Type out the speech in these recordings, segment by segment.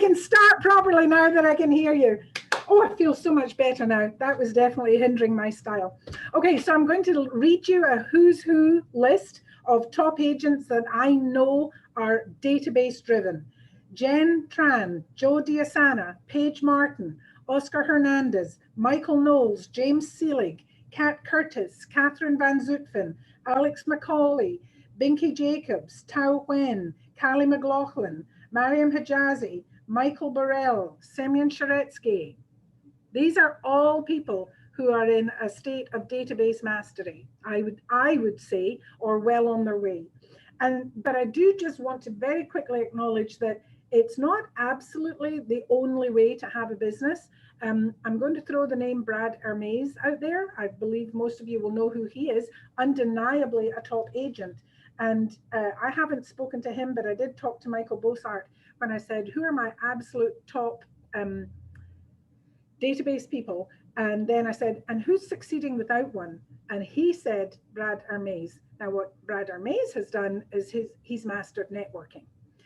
can start properly now that I can hear you. Oh, I feel so much better now. That was definitely hindering my style. Okay, so I'm going to read you a who's who list of top agents that I know are database driven. Jen Tran, Joe Diasana, Paige Martin, Oscar Hernandez, Michael Knowles, James Seelig, Kat Curtis, Catherine Van Zutphen, Alex McCauley, Binky Jacobs, Tao Wen, Callie McLaughlin, Mariam Hijazi, Michael Burrell, Semyon Sharetsky. These are all people who are in a state of database mastery, I would say, or well on their way. But I do just want to very quickly acknowledge that it's not absolutely the only way to have a business. I'm going to throw the name Brad Hermes out there. I believe most of you will know who he is, undeniably a top agent. And I haven't spoken to him, but I did talk to Michael Bossart when I said, who are my absolute top database people? And then I said, and who's succeeding without one? And he said, Brad Hermes. Now, what Brad Hermes has done is he's mastered networking.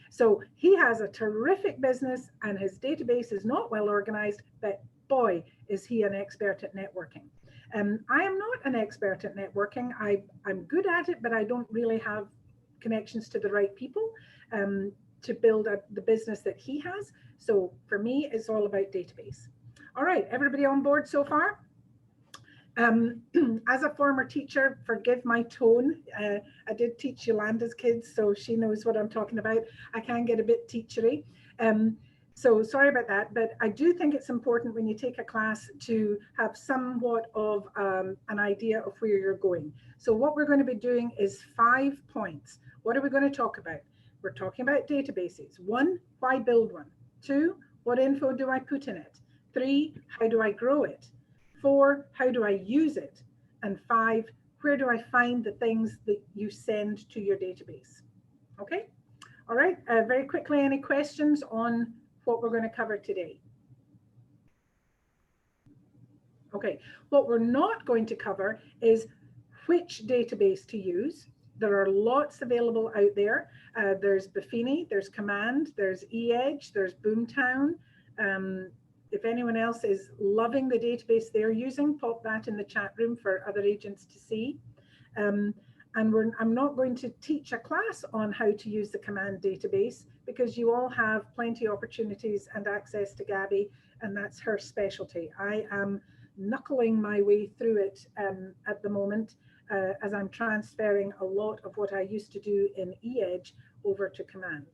So he has a terrific business and his database is not well organized, but boy, is he an expert at networking. I am not an expert at networking. I'm good at it, but I don't really have connections to the right people to build the business that he has. So for me, it's all about database. All right, everybody on board so far? As a former teacher, forgive my tone. I did teach Yolanda's kids, so she knows what I'm talking about. I can get a bit teachery. So sorry about that, but I do think it's important when you take a class to have somewhat of an idea of where you're going. So what we're going to be doing is 5 points. What are we going to talk about? We're talking about databases. 1, why build one? 2, what info do I put in it? 3, how do I grow it? 4, how do I use it? And 5, where do I find the things that you send to your database? Okay, all right, very quickly, any questions on what we're going to cover today? Okay, what we're not going to cover is which database to use. There are lots available out there. There's Buffini, there's Command, there's eEdge, there's Boomtown. If anyone else is loving the database they're using, pop that in the chat room for other agents to see. And I'm not going to teach a class on how to use the Command database because you all have plenty of opportunities and access to Gabby, and that's her specialty. I am knuckling my way through it at the moment as I'm transferring a lot of what I used to do in eEdge over to Command.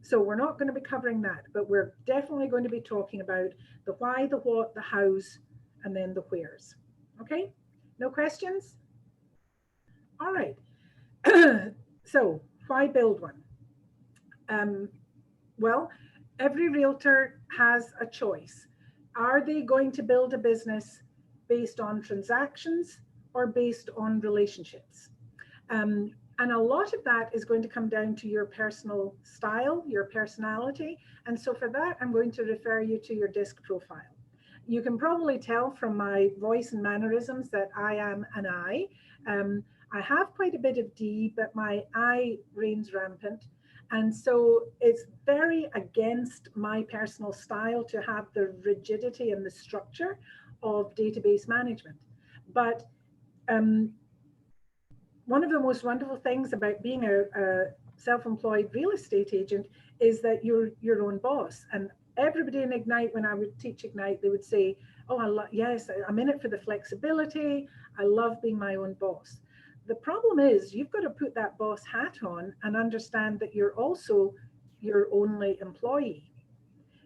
So we're not going to be covering that, but we're definitely going to be talking about the why, the what, the hows, and then the wheres. Okay, no questions? All right. So why build one? Well, every realtor has a choice. Are they going to build a business based on transactions or based on relationships? And a lot of that is going to come down to your personal style, your personality. And so for that, I'm going to refer you to your disc profile. You can probably tell from my voice and mannerisms that I am an I. I have quite a bit of D, but my I reigns rampant. And so it's very against my personal style to have the rigidity and the structure of database management. But one of the most wonderful things about being a self-employed real estate agent is that you're your own boss. And everybody in Ignite, when I would teach Ignite, they would say, oh, yes, I'm in it for the flexibility. I love being my own boss. The problem is you've got to put that boss hat on and understand that you're also your only employee.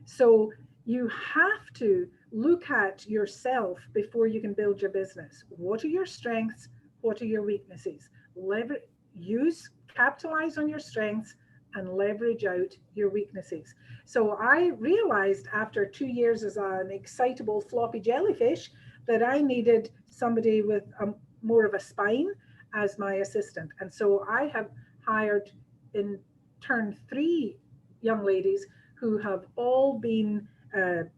So you have to look at yourself before you can build your business. What are your strengths? What are your weaknesses? Capitalize on your strengths and leverage out your weaknesses. So I realized after 2 years as an excitable floppy jellyfish that I needed somebody with more of a spine as my assistant. And so I have hired in turn 3 young ladies who have all been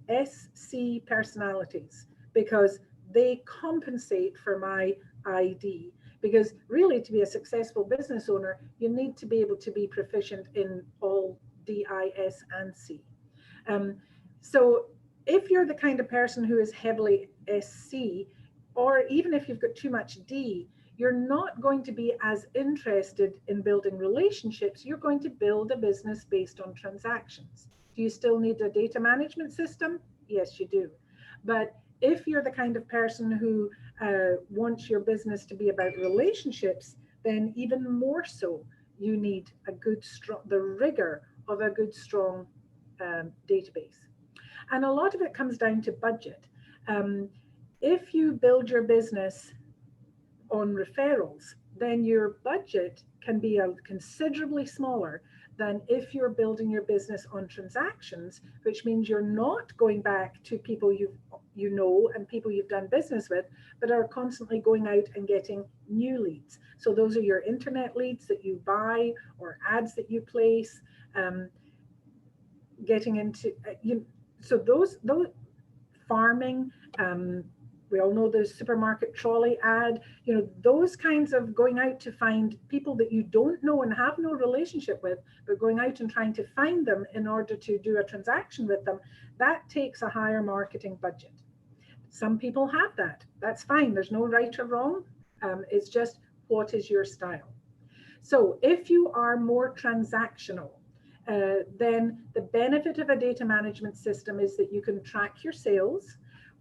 SC personalities because they compensate for my ID. Because really, to be a successful business owner, you need to be able to be proficient in all D, I, S, and C. So if you're the kind of person who is heavily SC, or even if you've got too much D, you're not going to be as interested in building relationships. You're going to build a business based on transactions. Do you still need a data management system? Yes, you do. But if you're the kind of person who wants your business to be about relationships, then even more so, you need a good, strong, the rigor of a good, strong database. And a lot of it comes down to budget. If you build your business on referrals, then your budget can be considerably smaller than if you're building your business on transactions, which means you're not going back to people you know and people you've done business with, but are constantly going out and getting new leads. So those are your internet leads that you buy or ads that you place, getting into so those farming, we all know the supermarket trolley ad, those kinds of going out to find people that you don't know and have no relationship with, but going out and trying to find them in order to do a transaction with them, that takes a higher marketing budget. Some people have that. That's fine. There's no right or wrong. It's just, what is your style? So if you are more transactional, then the benefit of a data management system is that you can track your sales.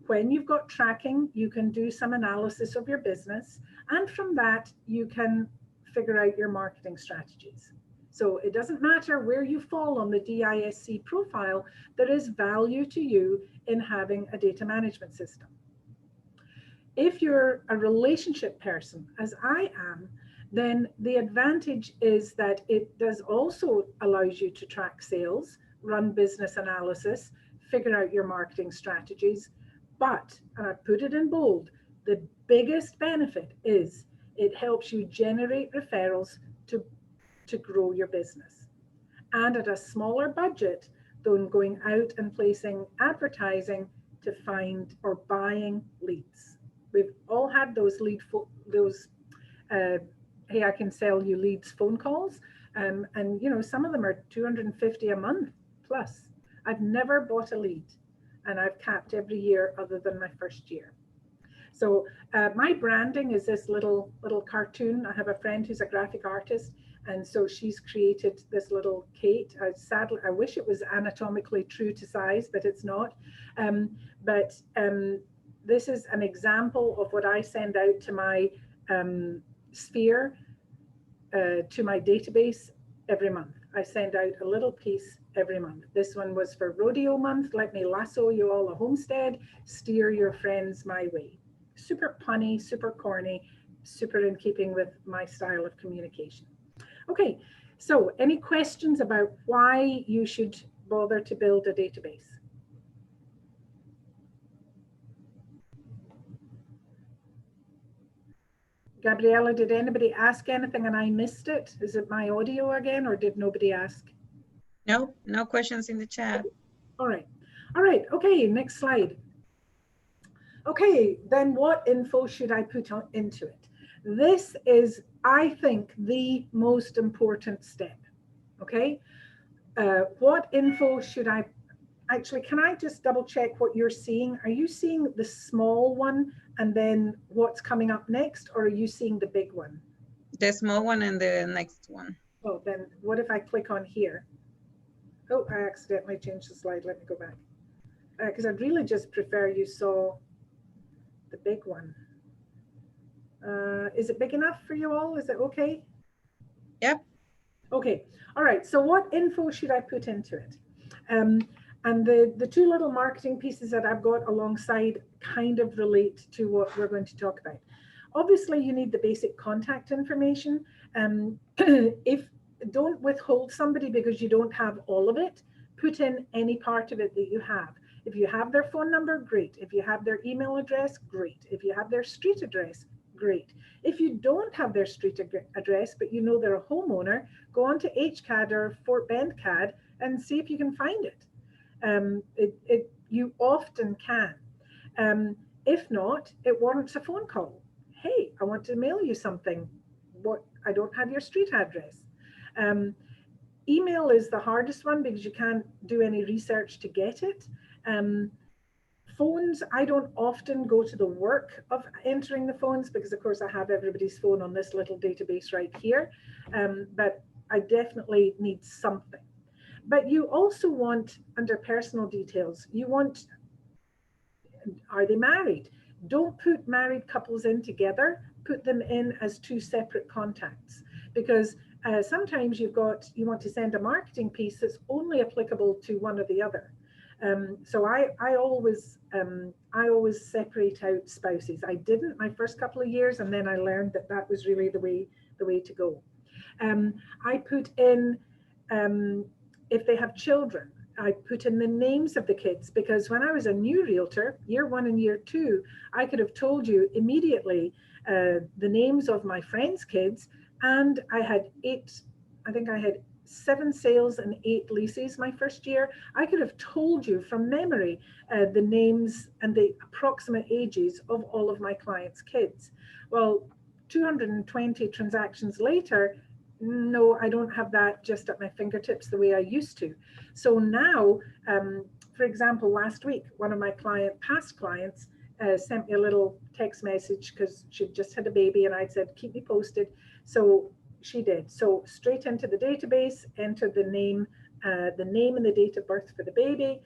When you've got tracking, you can do some analysis of your business, and from that, you can figure out your marketing strategies. So it doesn't matter where you fall on the DISC profile, there is value to you in having a data management system. If you're a relationship person, as I am, then the advantage is that it does also allows you to track sales, run business analysis, figure out your marketing strategies. But, and I put it in bold, the biggest benefit is it helps you generate referrals to grow your business. And at a smaller budget than going out and placing advertising to find or buying leads. We've all had those hey, I can sell you leads phone calls. And some of them are $250 a month plus. I've never bought a lead, and I've capped every year other than my first year. So my branding is this little cartoon. I have a friend who's a graphic artist, and so she's created this little Kate. Sadly, I wish it was anatomically true to size, but it's not. This is an example of what I send out to my sphere, to my database every month. I send out a little piece every month. This one was for rodeo month. Let me lasso you all a homestead, steer your friends my way. Super punny, super corny, super in keeping with my style of communication. Okay, so any questions about why you should bother to build a database? Gabriella, did anybody ask anything and I missed it? Is it my audio again, or did nobody ask? No, no questions in the chat. All right. Okay, next slide. Okay, then what info should I put into it? This is, I think, the most important step. Okay, what info should I, actually, can I just double check what you're seeing? Are you seeing the small one and then what's coming up next, or are you seeing the big one? The small one and the next one. Oh, then what if I click on here? Oh, I accidentally changed the slide. Let me go back. Because I'd really just prefer you saw the big one. Is it big enough for you all? Is it okay? Yep. Okay. All right. So what info should I put into it? And the two little marketing pieces that I've got alongside kind of relate to what we're going to talk about. Obviously, you need the basic contact information. If don't withhold somebody because you don't have all of it, put in any part of it that you have. If you have their phone number, great. If you have their email address, great. If you have their street address, great. If you don't have their street address, but you know they're a homeowner, go on to HCAD or Fort Bend CAD and see if you can find it. You often can. If not, it warrants a phone call. Hey, I want to mail you something. I don't have your street address. Email is the hardest one because you can't do any research to get it. Phones, I don't often go to the work of entering the phones because of course I have everybody's phone on this little database right here, but I definitely need something. But you also want, under personal details, you want, are they married? Don't put married couples in together, put them in as two separate contacts, because sometimes you want to send a marketing piece that's only applicable to one or the other. So I always separate out spouses. I didn't my first couple of years, and then I learned that was really the way to go. I put in, if they have children, I put in the names of the kids, because when I was a new realtor, year 1 and year 2, I could have told you immediately the names of my friends' kids, and I had 7 sales and 8 leases my first year. I could have told you from memory the names and the approximate ages of all of my clients' kids. Well, 220 transactions later, no, I don't have that just at my fingertips the way I used to. So now, for example, last week, one of my past clients sent me a little text message because she'd just had a baby, and I'd said, keep me posted. So she did. So straight into the database, entered the name and the date of birth for the baby.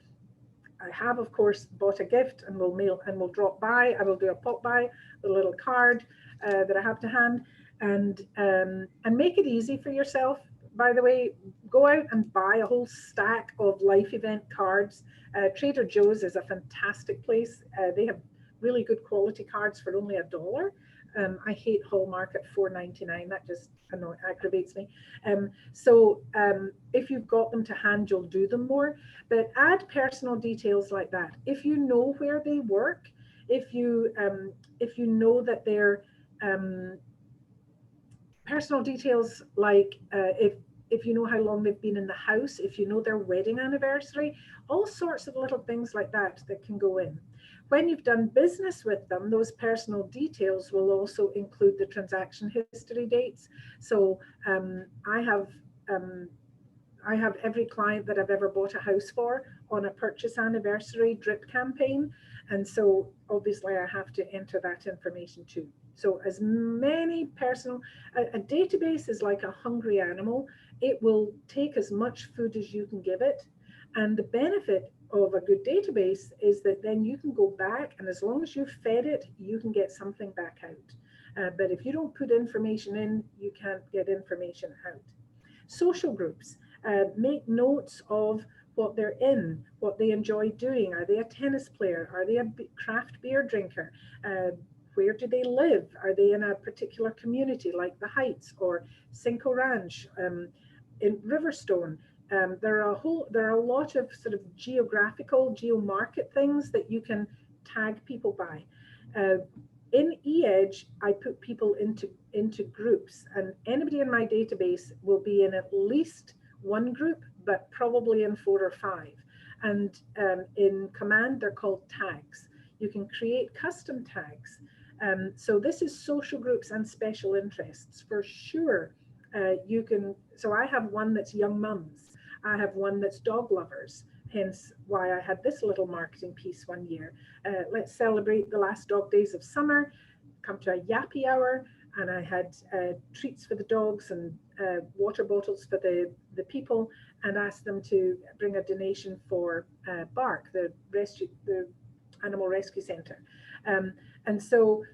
I have, of course, bought a gift, and we'll drop by. I will do a pop by with a little card that I have to hand, and make it easy for yourself. By the way, go out and buy a whole stack of life event cards. Trader Joe's is a fantastic place. They have really good quality cards for only $1. I hate Hallmark at $4.99. That just aggravates me. So if you've got them to hand, you'll do them more. But add personal details like that. If you know where they work, if you know that they're personal details like if you know how long they've been in the house, if you know their wedding anniversary, all sorts of little things like that can go in. When you've done business with them, those personal details will also include the transaction history dates. So I have every client that I've ever bought a house for on a purchase anniversary drip campaign. And so obviously I have to enter that information too. So as many personal, a database is like a hungry animal. It will take as much food as you can give it. And the benefit of a good database is that then you can go back, and as long as you've fed it, you can get something back out. But if you don't put information in, you can't get information out. Social groups, make notes of what they're in, what they enjoy doing. Are they a tennis player? Are they a craft beer drinker? Where do they live? Are they in a particular community like the Heights or Cinco Ranch in Riverstone? There are a lot of sort of geo-market things that you can tag people by. In eEdge, I put people into groups, and anybody in my database will be in at least one group, but probably in 4 or 5. And in Command, they're called tags. You can create custom tags. So this is social groups and special interests for sure. So I have one that's young mums. I have one that's dog lovers, hence why I had this little marketing piece one year. Let's celebrate the last dog days of summer, come to a yappy hour, and I had treats for the dogs and water bottles for the people, and asked them to bring a donation for Bark, the animal rescue center. And so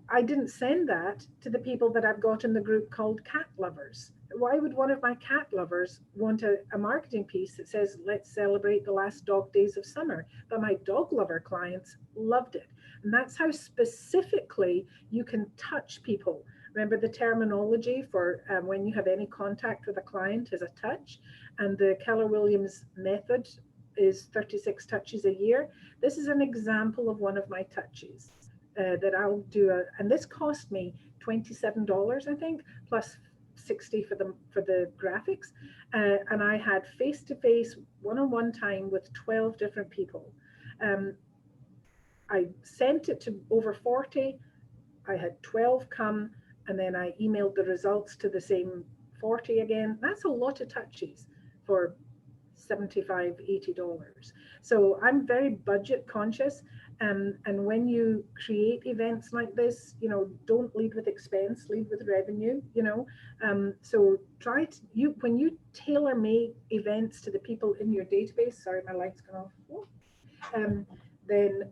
I didn't send that to the people that I've got in the group called cat lovers. Why would one of my cat lovers want a marketing piece that says, let's celebrate the last dog days of summer? But my dog lover clients loved it. And that's how specifically you can touch people. Remember the terminology for when you have any contact with a client is a touch, and the Keller Williams method is 36 touches a year. This is an example of one of my touches that I'll do, and this cost me $27, I think, plus $60 for the graphics, and I had face-to-face, one-on-one time with 12 different people. I sent it to over 40. I had 12 come, and then I emailed the results to the same 40 again. That's a lot of touches for $75, $80. So I'm very budget conscious. And when you create events like this, you know, don't lead with expense, lead with revenue, you know. So try to, when you tailor make events to the people in your database, sorry, my light's gone off. Then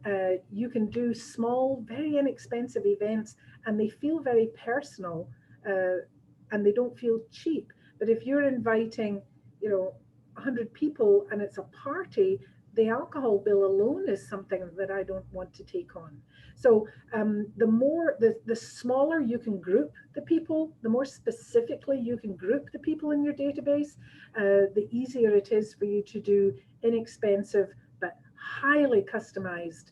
you can do small, very inexpensive events, and they feel very personal, and they don't feel cheap. But if you're inviting, you know, 100 people and it's a party, the alcohol bill alone is something that I don't want to take on. So the smaller you can group the people, the more specifically you can group the people in your database, the easier it is for you to do inexpensive but highly customized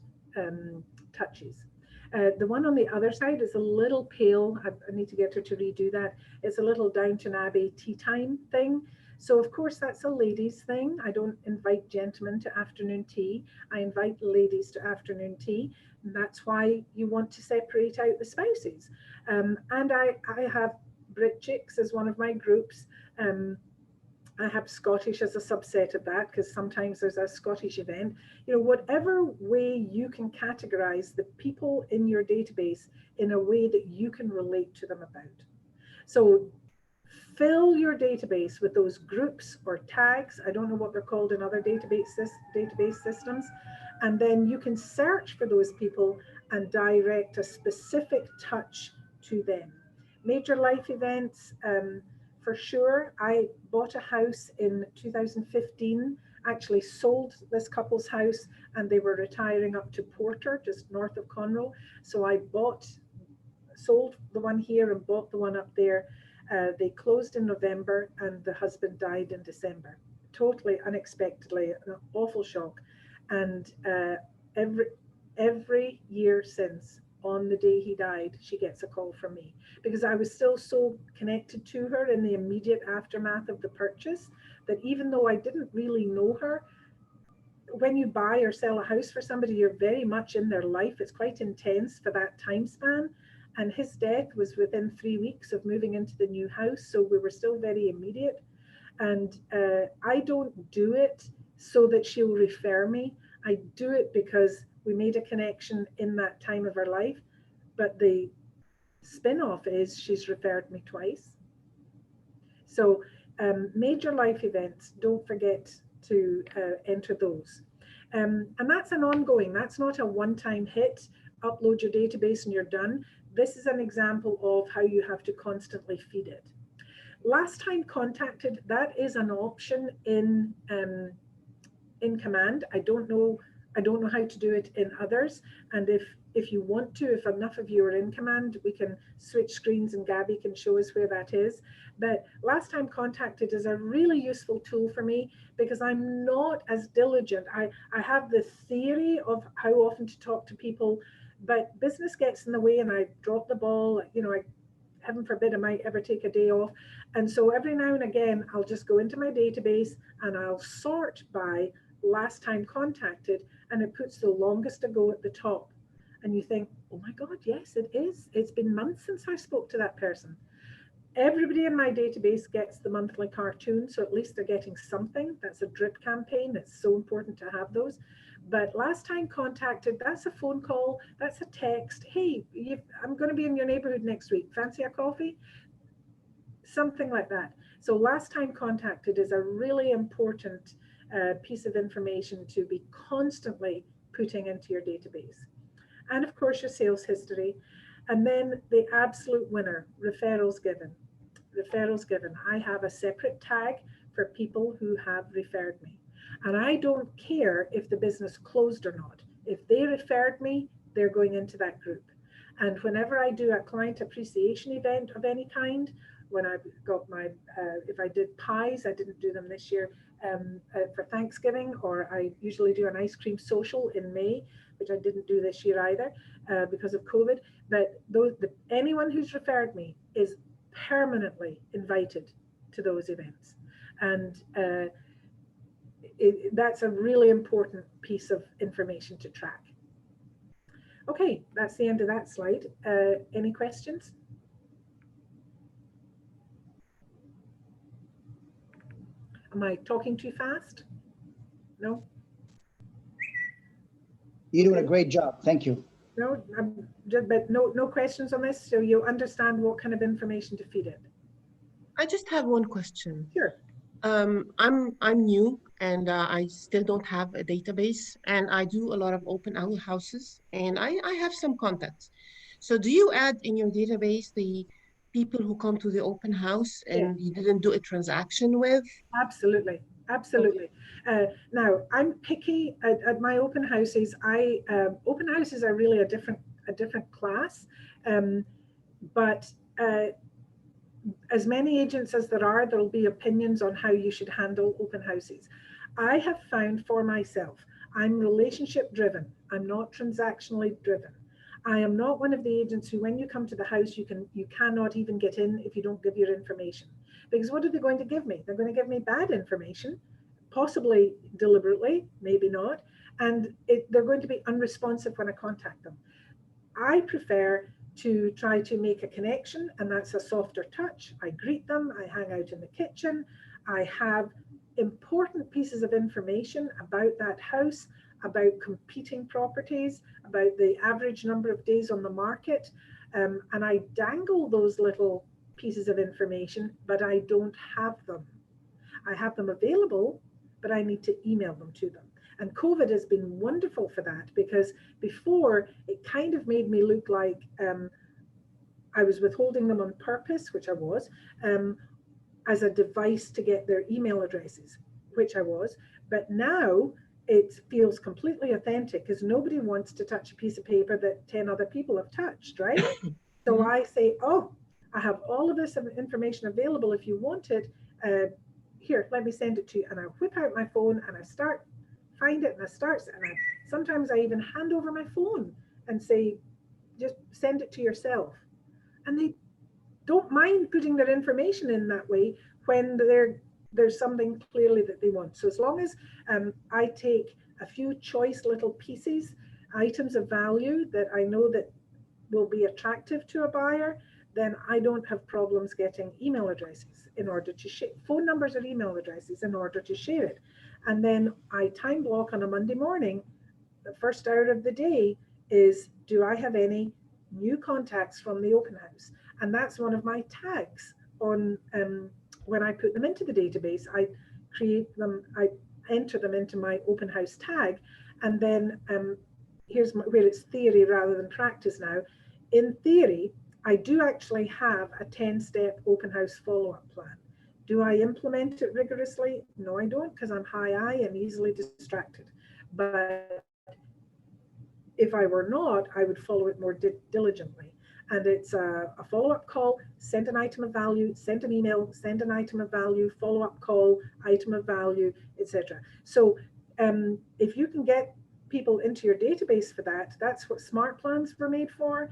touches. The one on the other side is a little pale. I need to get her to redo that. It's a little Downton Abbey tea time thing. So of course that's a ladies thing. I don't invite gentlemen to afternoon tea. I invite ladies to afternoon tea. And that's why you want to separate out the spouses. And I have Brit Chicks as one of my groups. I have Scottish as a subset of that, because sometimes there's a Scottish event. You know, whatever way you can categorize the people in your database in a way that you can relate to them about. So fill your database with those groups or tags. I don't know what they're called in other database systems. And then you can search for those people and direct a specific touch to them. Major life events, for sure. I bought a house in 2015, actually sold this couple's house, and they were retiring up to Porter, just north of Conroe. So I sold the one here and bought the one up there. They closed in November and the husband died in December. Totally unexpectedly, an awful shock. And every year since, on the day he died, she gets a call from me, because I was still so connected to her in the immediate aftermath of the purchase that even though I didn't really know her, when you buy or sell a house for somebody, you're very much in their life. It's quite intense for that time span. And his death was within 3 weeks of moving into the new house. So we were still very immediate. And I don't do it so that she'll refer me. I do it because we made a connection in that time of her life. But the spin-off is she's referred me twice. So major life events, don't forget to enter those. And that's an ongoing, that's not a one-time hit, upload your database and you're done. This is an example of how you have to constantly feed it. Last time contacted, that is an option in Command. I don't know how to do it in others. And if you want to, if enough of you are in Command, we can switch screens and Gabby can show us where that is. But last time contacted is a really useful tool for me because I'm not as diligent. I have the theory of how often to talk to people, but business gets in the way and I drop the ball. You know, heaven forbid I might ever take a day off. And so every now and again, I'll just go into my database and I'll sort by last time contacted, and it puts the longest ago at the top. And you think, oh my God, yes, it is. It's been months since I spoke to that person. Everybody in my database gets the monthly cartoon, so at least they're getting something. That's a drip campaign. It's so important to have those. But last time contacted, that's a phone call, that's a text. Hey, I'm going to be in your neighborhood next week. Fancy a coffee? Something like that. So last time contacted is a really important piece of information to be constantly putting into your database. And of course, your sales history. And then the absolute winner, referrals given. Referrals given. I have a separate tag for people who have referred me. And I don't care if the business closed or not. If they referred me, they're going into that group. And whenever I do a client appreciation event of any kind, when I've got my, if I did pies, I didn't do them this year for Thanksgiving, or I usually do an ice cream social in May, which I didn't do this year either because of COVID. But anyone who's referred me is permanently invited to those events. And that's a really important piece of information to track. Okay, that's the end of that slide. Any questions? Am I talking too fast? No? You're doing a great job. Thank you. No, but no questions on this, so you understand what kind of information to feed it. I just have one question. Sure. I'm new and I still don't have a database, and I do a lot of open houses, and I have some contacts. So do you add in your database the people who come to the open house and you didn't do a transaction with? Absolutely, absolutely. Now I'm picky at my open houses. Open houses are really a different class, but as many agents as there'll be opinions on how you should handle open houses. I have found for myself, I'm relationship driven. I'm not transactionally driven. I am not one of the agents who, when you come to the house, you cannot even get in if you don't give your information. Because what are they going to give me? They're going to give me bad information, possibly deliberately, maybe not, and they're going to be unresponsive when I contact them. I prefer to try to make a connection, and that's a softer touch. I greet them, I hang out in the kitchen, I have important pieces of information about that house, about competing properties, about the average number of days on the market, and I dangle those little pieces of information, but I don't have them. I have them available, but I need to email them to them. And COVID has been wonderful for that, because before it kind of made me look like I was withholding them on purpose, which I was, as a device to get their email addresses, which I was. But now it feels completely authentic, because nobody wants to touch a piece of paper that 10 other people have touched, right? So I say, oh, I have all of this information available if you want it. Here, let me send it to you. And I whip out my phone and I find it, and sometimes I even hand over my phone and say, just send it to yourself. And they don't mind putting their information in that way when there's something clearly that they want. So as long as I take a few choice little pieces, items of value that I know that will be attractive to a buyer, then I don't have problems getting email addresses in order to share, phone numbers or email addresses in order to share it. And then I time block on a Monday morning. The first hour of the day is, do I have any new contacts from the open house? And that's one of my tags on when I put them into the database. I create them, I enter them into my open house tag, and then here's where it's theory rather than practice now. In theory, I do actually have a 10-step open house follow-up plan. Do I implement it rigorously? No, I don't, because I'm high-I and easily distracted. But if I were not, I would follow it more diligently. And it's a follow-up call, send an item of value, send an email, send an item of value, follow-up call, item of value, etc. So if you can get people into your database for that, that's what smart plans were made for.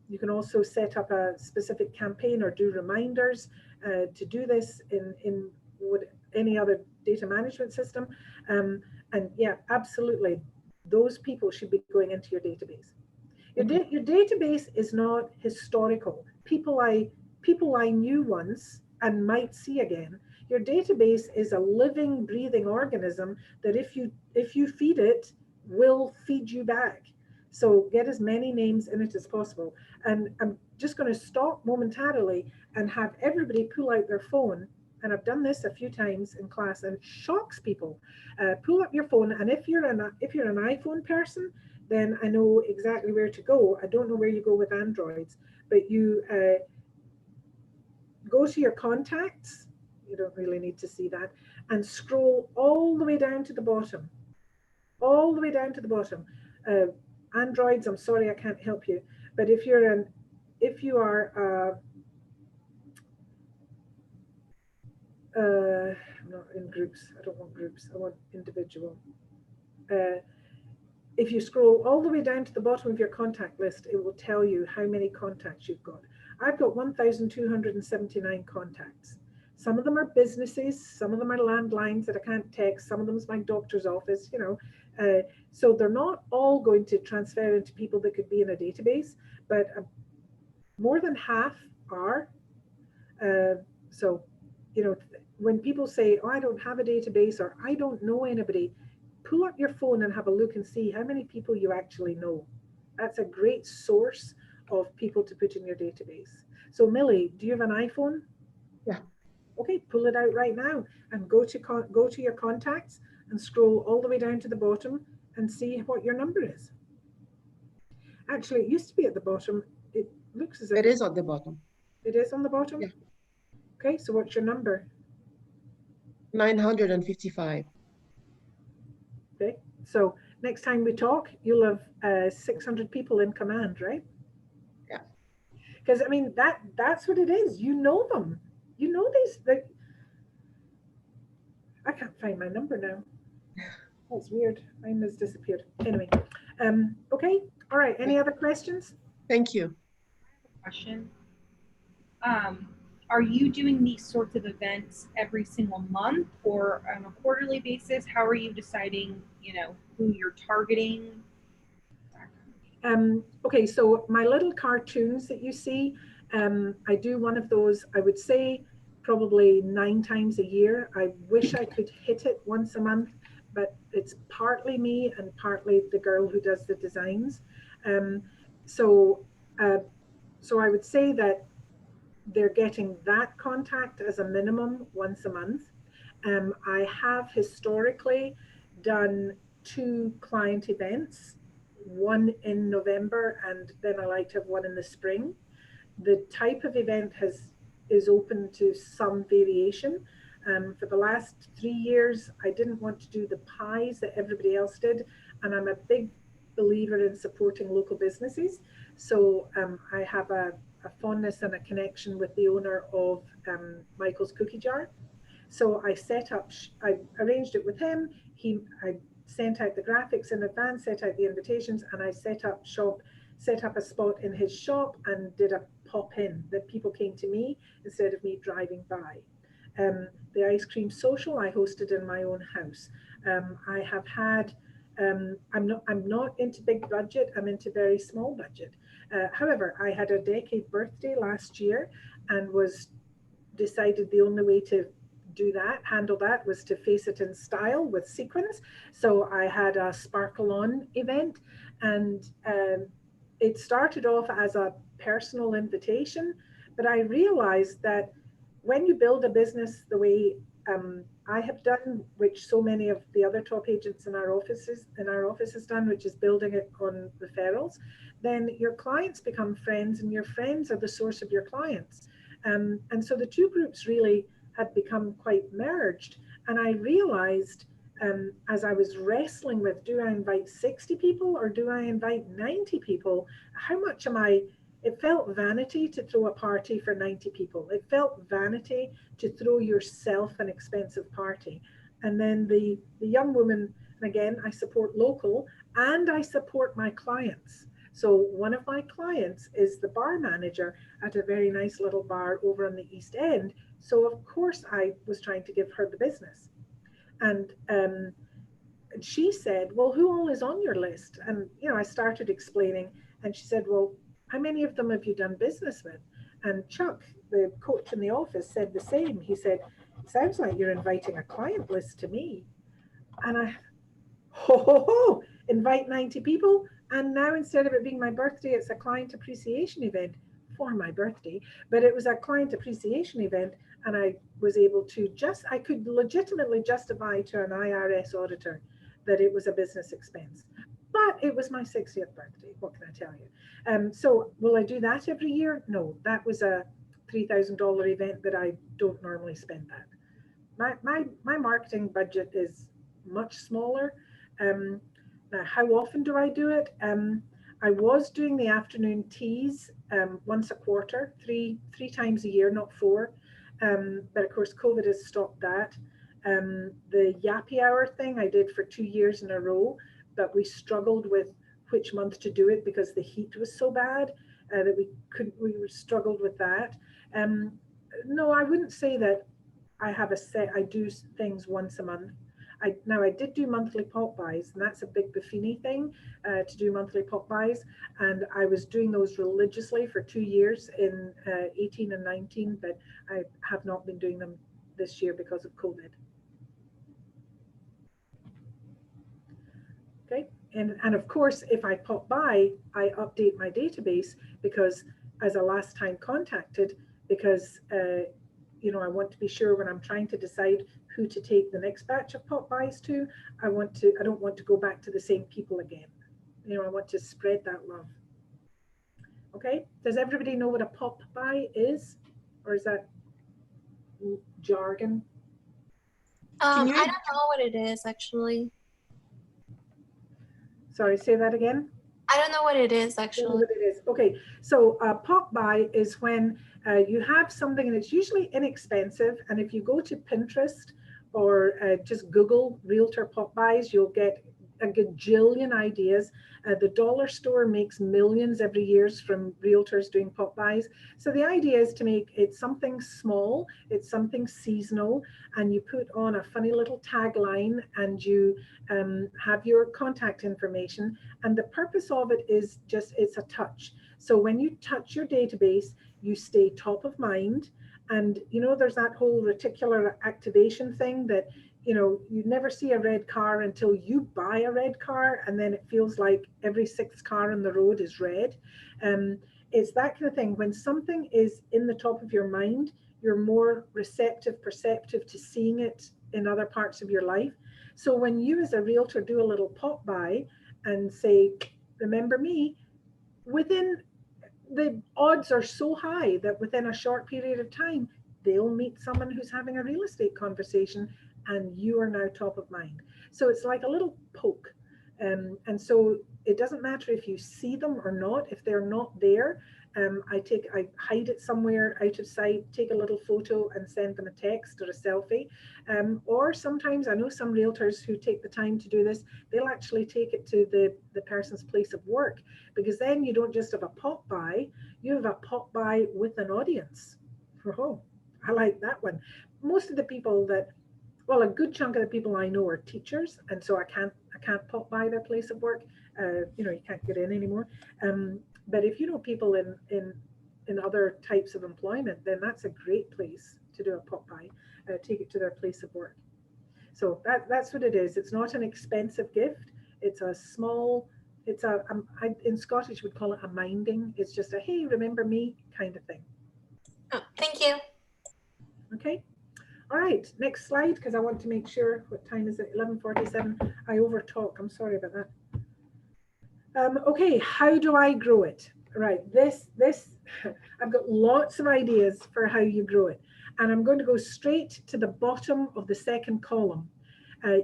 You can also set up a specific campaign or do reminders to do this in any other data management system. And yeah, absolutely, those people should be going into your database. Your database is not historical. People I knew once and might see again. Your database is a living, breathing organism that if you feed it, will feed you back. So get as many names in it as possible. And I'm just going to stop momentarily and have everybody pull out their phone. And I've done this a few times in class, and it shocks people. Pull up your phone, and if you're an iPhone person, then I know exactly where to go. I don't know where you go with Androids, but you go to your contacts. You don't really need to see that, and scroll all the way down to the bottom. All the way down to the bottom. Androids, I'm sorry, I can't help you. But if you are I'm not in groups. I don't want groups. I want individual. If you scroll all the way down to the bottom of your contact list, it will tell you how many contacts you've got. I've got 1,279 contacts. Some of them are businesses, some of them are landlines that I can't text, some of them is my doctor's office, you know. So they're not all going to transfer into people that could be in a database, but more than half are. So, you know, when people say, oh, I don't have a database or I don't know anybody, pull up your phone and have a look and see how many people you actually know. That's a great source of people to put in your database. So Millie, do you have an iPhone? Yeah. Okay, pull it out right now and go to your contacts and scroll all the way down to the bottom and see what your number is. Actually, it used to be at the bottom. It looks as if It is at the bottom. it is on the bottom. Yeah. Okay, so what's your number? 955. Okay, so next time we talk, you'll have 600 people in command, right? Yeah. Because I mean that's what it is. You know them. You know these. I can't find my number now. That's weird. Mine has disappeared. Anyway, okay. All right. Any other questions? Thank you. Question. Are you doing these sorts of events every single month or on a quarterly basis? How are you deciding, who you're targeting? Okay, so my little cartoons that you see, I do one of those, I would say probably 9 times a year. I wish I could hit it once a month, but it's partly me and partly the girl who does the designs. So I would say that they're getting that contact as a minimum once a month. I have historically done 2 client events, one in November, and then I like to have one in the spring. The type of event is open to some variation. For the last 3 years, I didn't want to do the pies that everybody else did, and I'm a big believer in supporting local businesses. So I have a fondness and a connection with the owner of Michael's Cookie Jar. So I arranged it with him. I sent out the graphics in advance, set out the invitations, and I set up a spot in his shop and did a pop-in that people came to me instead of me driving by. The ice cream social I hosted in my own house. I have had, I'm not into big budget, I'm into very small budget. However, I had a decade birthday last year and was decided the only way to handle that was to face it in style with sequins. So I had a Sparkle On event, and it started off as a personal invitation, but I realized that when you build a business the way I have done, which so many of the other top agents in our office has done, which is building it on referrals, then your clients become friends and your friends are the source of your clients. And so the 2 groups really had become quite merged. And I realized as I was wrestling with, do I invite 60 people or do I invite 90 people? How much it felt vanity to throw a party for 90 people. It felt vanity to throw yourself an expensive party. And then the young woman, and again, I support local and I support my clients. So one of my clients is the bar manager at a very nice little bar over on the East End. So of course I was trying to give her the business. And she said, well, who all is on your list? And, I started explaining, and she said, well, how many of them have you done business with? And Chuck, the coach in the office, said the same. He said, it sounds like you're inviting a client list to me. And invite 90 people. And now instead of it being my birthday, it's a client appreciation event for my birthday. But it was a client appreciation event. And I was able to I could legitimately justify to an IRS auditor that it was a business expense. But it was my 60th birthday. What can I tell you? So will I do that every year? No, that was a $3,000 event that I don't normally spend that. My marketing budget is much smaller. Now, how often do I do it? I was doing the afternoon teas once a quarter, three times a year, not 4. But of course, COVID has stopped that. The Yappy Hour thing I did for 2 years in a row, but we struggled with which month to do it because the heat was so bad that we struggled with that. No, I wouldn't say that I do things once a month. I did do monthly pop buys, and that's a big Buffini thing, to do monthly pop buys. And I was doing those religiously for 2 years in 18 and 19, but I have not been doing them this year because of COVID. Okay, and of course, if I pop by, I update my database because as a last time contacted, because you know, I want to be sure when I'm trying to decide who to take the next batch of pop buys to, I don't want to go back to the same people again. You know, I want to spread that love. Okay, does everybody know what a pop buy is? Or is that jargon? Can you- I don't know what it is actually. Sorry, say that again. I don't know what it is Don't know actually. what it is. Okay, so a pop buy is when you have something and it's usually inexpensive. And if you go to Pinterest or just Google realtor pop buys, you'll get a gajillion ideas. The dollar store makes millions every year from realtors doing pop buys. So the idea is to make it something small, it's something seasonal, and you put on a funny little tagline and you have your contact information. And the purpose of it is just, it's a touch. So when you touch your database, you stay top of mind. And you know, there's that whole reticular activation thing that, you know, you never see a red car until you buy a red car, and then it feels like every sixth car on the road is red. It's that kind of thing. When something is in the top of your mind, you're more receptive, perceptive to seeing it in other parts of your life. So when you as a realtor do a little pop by and say, remember me, within the odds are so high that within a short period of time, they'll meet someone who's having a real estate conversation and you are now top of mind. So it's like a little poke. And so it doesn't matter if you see them or not. If they're not there, I hide it somewhere out of sight, take a little photo and send them a text or a selfie. Or sometimes I know some realtors who take the time to do this, they'll actually take it to the person's place of work, because then you don't just have a pop by, you have a pop by with an audience. Oh, I like that one. Most of the people that, well, a good chunk of the people I know are teachers, and so I can't pop by their place of work. You know, you can't get in anymore. But if you know people in other types of employment, then that's a great place to do a pop by. Take it to their place of work. So that's what it is. It's not an expensive gift. It's a small. It's in Scottish we'd call it a minding. It's just a hey, remember me kind of thing. Oh, thank you. Okay. All right, next slide, because I want to make sure, what time is it? 11:47. I overtalk. I'm sorry about that. Okay, how do I grow it? Right, this I've got lots of ideas for how you grow it. And I'm going to go straight to the bottom of the second column.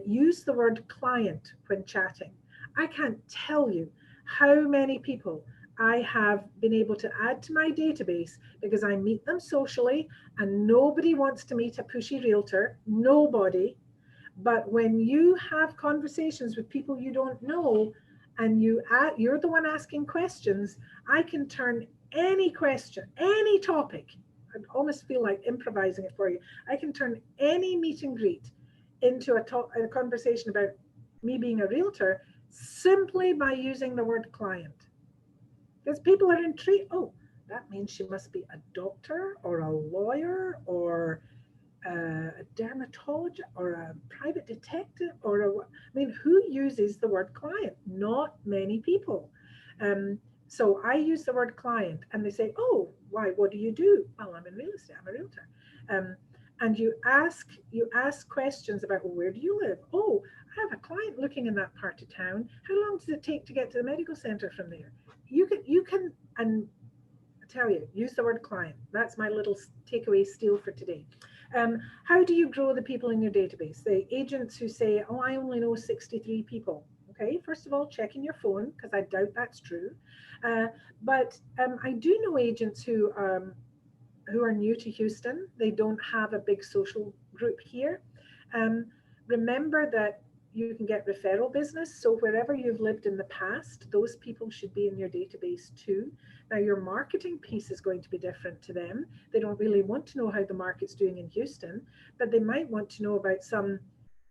Use the word client when chatting. I can't tell you how many people I have been able to add to my database because I meet them socially, and nobody wants to meet a pushy realtor, nobody. But when you have conversations with people you don't know, and you're the one asking questions, I can turn any question, any topic, I almost feel like improvising it for you. I can turn any meet and greet into a conversation about me being a realtor simply by using the word client. Because people are intrigued. Oh, that means she must be a doctor or a lawyer or a dermatologist or a private detective I mean, who uses the word client? Not many people. So I use the word client, and they say, oh, why, what do you do? Well, I'm in real estate, I'm a realtor. And you ask questions about, well, where do you live? Oh, I have a client looking in that part of town. How long does it take to get to the medical center from there? You can, and I tell you, use the word client. That's my little takeaway steal for today. How do you grow the people in your database? The agents who say, oh, I only know 63 people. Okay, first of all, check in your phone, because I doubt that's true. But I do know agents who are new to Houston. They don't have a big social group here. Remember that you can get referral business. So wherever you've lived in the past, those people should be in your database too. Now your marketing piece is going to be different to them. They don't really want to know how the market's doing in Houston, but they might want to know about some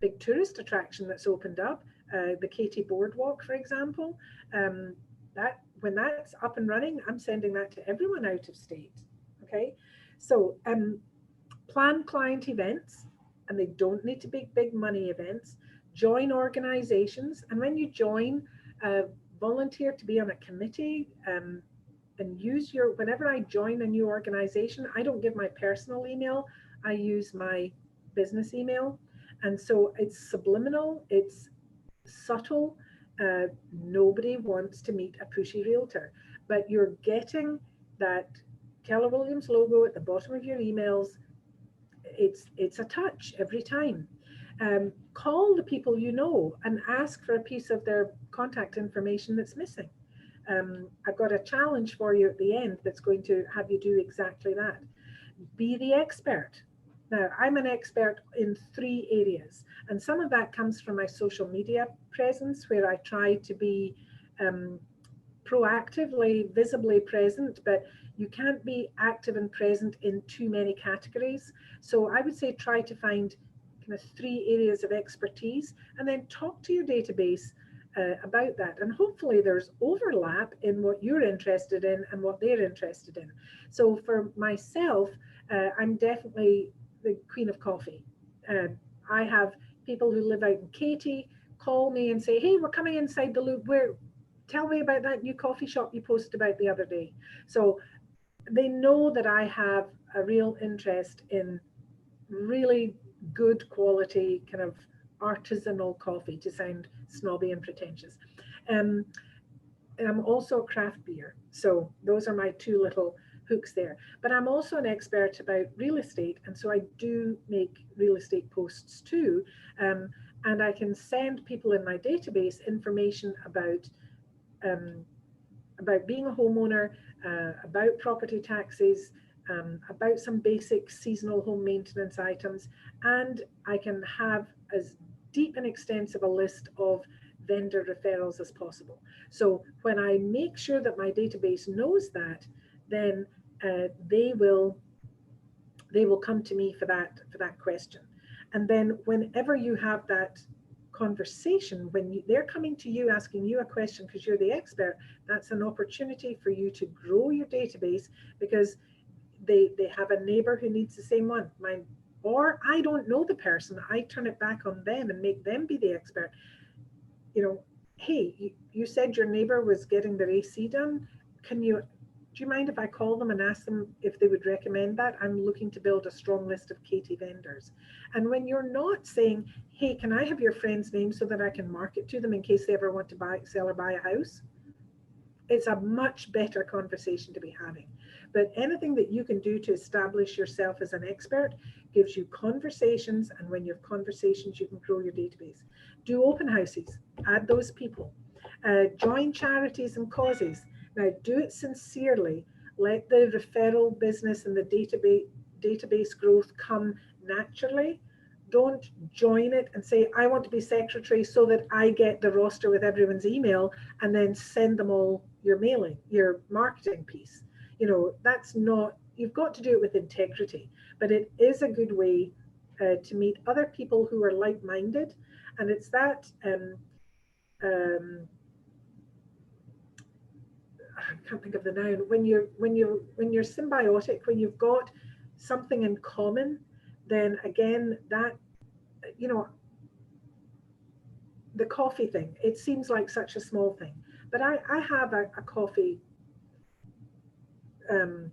big tourist attraction that's opened up, the Katy Boardwalk, for example. When that's up and running, I'm sending that to everyone out of state. Okay, so plan client events, and they don't need to be big money events. Join organizations, and when you join, volunteer to be on a committee, and use your, whenever I join a new organization, I don't give my personal email, I use my business email. And so it's subliminal, it's subtle. Nobody wants to meet a pushy realtor, but you're getting that Keller Williams logo at the bottom of your emails. It's a touch every time. Call the people you know and ask for a piece of their contact information that's missing. I've got a challenge for you at the end that's going to have you do exactly that. Be the expert. Now, I'm an expert in 3 areas, and some of that comes from my social media presence, where I try to be proactively, visibly present, but you can't be active and present in too many categories. So I would say try to find kind of 3 areas of expertise, and then talk to your database about that. And hopefully there's overlap in what you're interested in and what they're interested in. So for myself, I'm definitely the queen of coffee. I have people who live out in Katy call me and say, hey, we're coming inside the loop. Tell me about that new coffee shop you posted about the other day. So they know that I have a real interest in really good quality kind of artisanal coffee, to sound snobby and pretentious. I'm also a craft beer. So those are my 2 little hooks there. But I'm also an expert about real estate. And so I do make real estate posts too. And I can send people in my database information about being a homeowner, about property taxes, about some basic seasonal home maintenance items. And I can have as deep and extensive a list of vendor referrals as possible. So when I make sure that my database knows that, then they will come to me for that question. And then whenever you have that conversation, when they're coming to you asking you a question because you're the expert, that's an opportunity for you to grow your database, because they have a neighbor who needs the same one. Or I don't know the person, I turn it back on them and make them be the expert. You know, hey, you said your neighbor was getting their AC done. Do you mind if I call them and ask them if they would recommend that? I'm looking to build a strong list of Katy vendors. And when you're not saying, hey, can I have your friend's name so that I can market to them in case they ever want to sell or buy a house? It's a much better conversation to be having. But anything that you can do to establish yourself as an expert gives you conversations, and when you have conversations, you can grow your database. Do open houses, add those people. Join charities and causes. Now, do it sincerely. Let the referral business and the database growth come naturally. Don't join it and say, I want to be secretary so that I get the roster with everyone's email, and then send them all your mailing, your marketing piece. You know, that's not, you've got to do it with integrity, but it is a good way to meet other people who are like-minded. And it's that, I can't think of the noun, when you're symbiotic, when you've got something in common, then again, that, you know, the coffee thing, it seems like such a small thing, but I have a coffee, an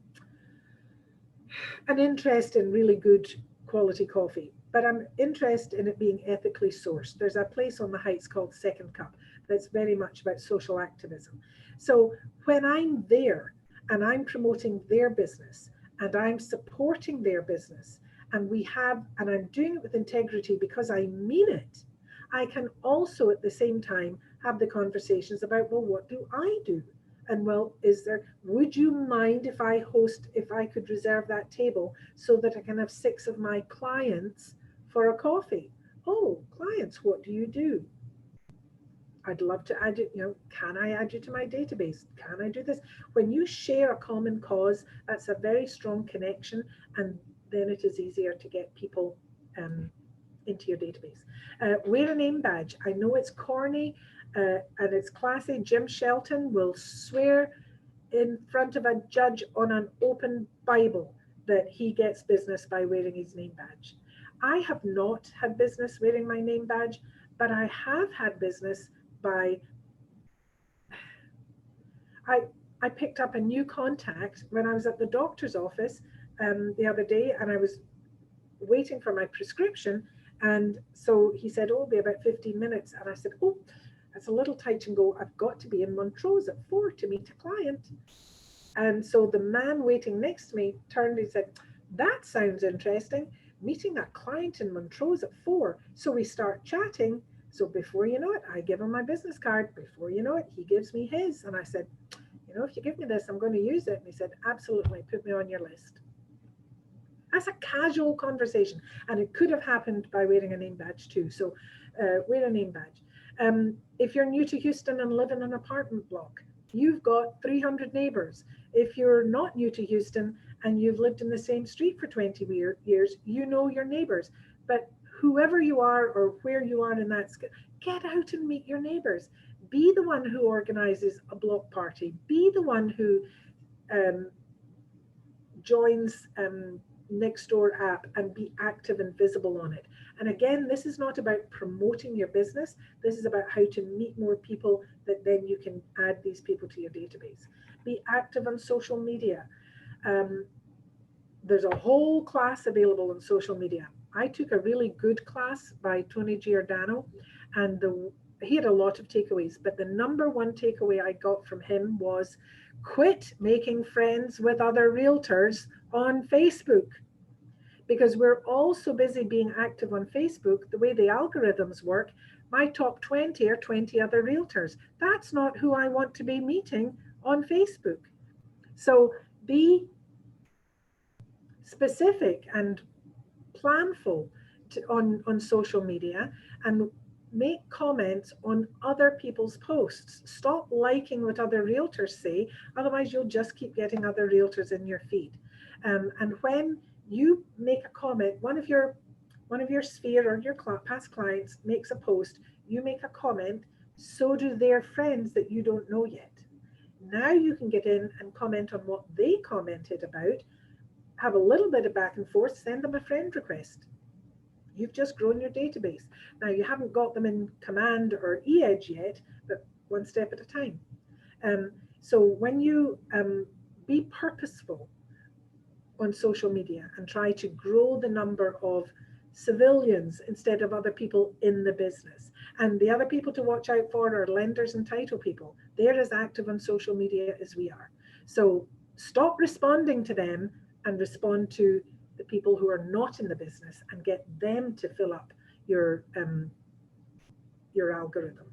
interest in really good quality coffee, but I'm interested in it being ethically sourced. There's a place on the Heights called Second Cup that's very much about social activism. So when I'm there and I'm promoting their business and I'm supporting their business, and I'm doing it with integrity because I mean it, I can also at the same time have the conversations about, well, what do I do? And well, would you mind if I could reserve that table so that I can have 6 of my clients for a coffee? Oh, clients, what do you do? I'd love to add it, you know, can I add you to my database? Can I do this? When you share a common cause, that's a very strong connection, and then it is easier to get people into your database. Wear a name badge. I know it's corny and it's classy. Jim Shelton will swear in front of a judge on an open Bible that he gets business by wearing his name badge. I have not had business wearing my name badge, but I have had business by, I picked up a new contact when I was at the doctor's office the other day, and I was waiting for my prescription. And so he said, oh, it'll be about 15 minutes. And I said, oh, that's a little touch and go. I've got to be in Montrose at 4 to meet a client. And so the man waiting next to me turned and said, that sounds interesting. Meeting a client in Montrose at 4. So we start chatting. So before you know it, I give him my business card. Before you know it, he gives me his. And I said, you know, if you give me this, I'm going to use it. And he said, absolutely, put me on your list. That's a casual conversation. And it could have happened by wearing a name badge too. So wear a name badge. If you're new to Houston and live in an apartment block, you've got 300 neighbors. If you're not new to Houston and you've lived in the same street for 20 years, you know your neighbors. But whoever you are or where you are in that, get out and meet your neighbors. Be the one who organizes a block party. Be the one who joins Nextdoor app and be active and visible on it. And again, this is not about promoting your business. This is about how to meet more people that then you can add these people to your database. Be active on social media. There's a whole class available on social media. I took a really good class by Tony Giordano, and he had a lot of takeaways, but the number one takeaway I got from him was quit making friends with other realtors on Facebook, because we're all so busy being active on Facebook. The way the algorithms work, my top 20 are 20 other realtors. That's not who I want to be meeting on Facebook. So be specific and planful on social media, and make comments on other people's posts. Stop liking what other realtors say, otherwise you'll just keep getting other realtors in your feed. And when you make a comment, one of your sphere or your past clients makes a post, you make a comment, so do their friends that you don't know yet. Now you can get in and comment on what they commented about, have a little bit of back and forth, send them a friend request. You've just grown your database. Now you haven't got them in Command or e-Edge yet, but one step at a time. So when you be purposeful on social media and try to grow the number of civilians instead of other people in the business. And the other people to watch out for are lenders and title people. They're as active on social media as we are. So stop responding to them and respond to the people who are not in the business and get them to fill up your algorithm.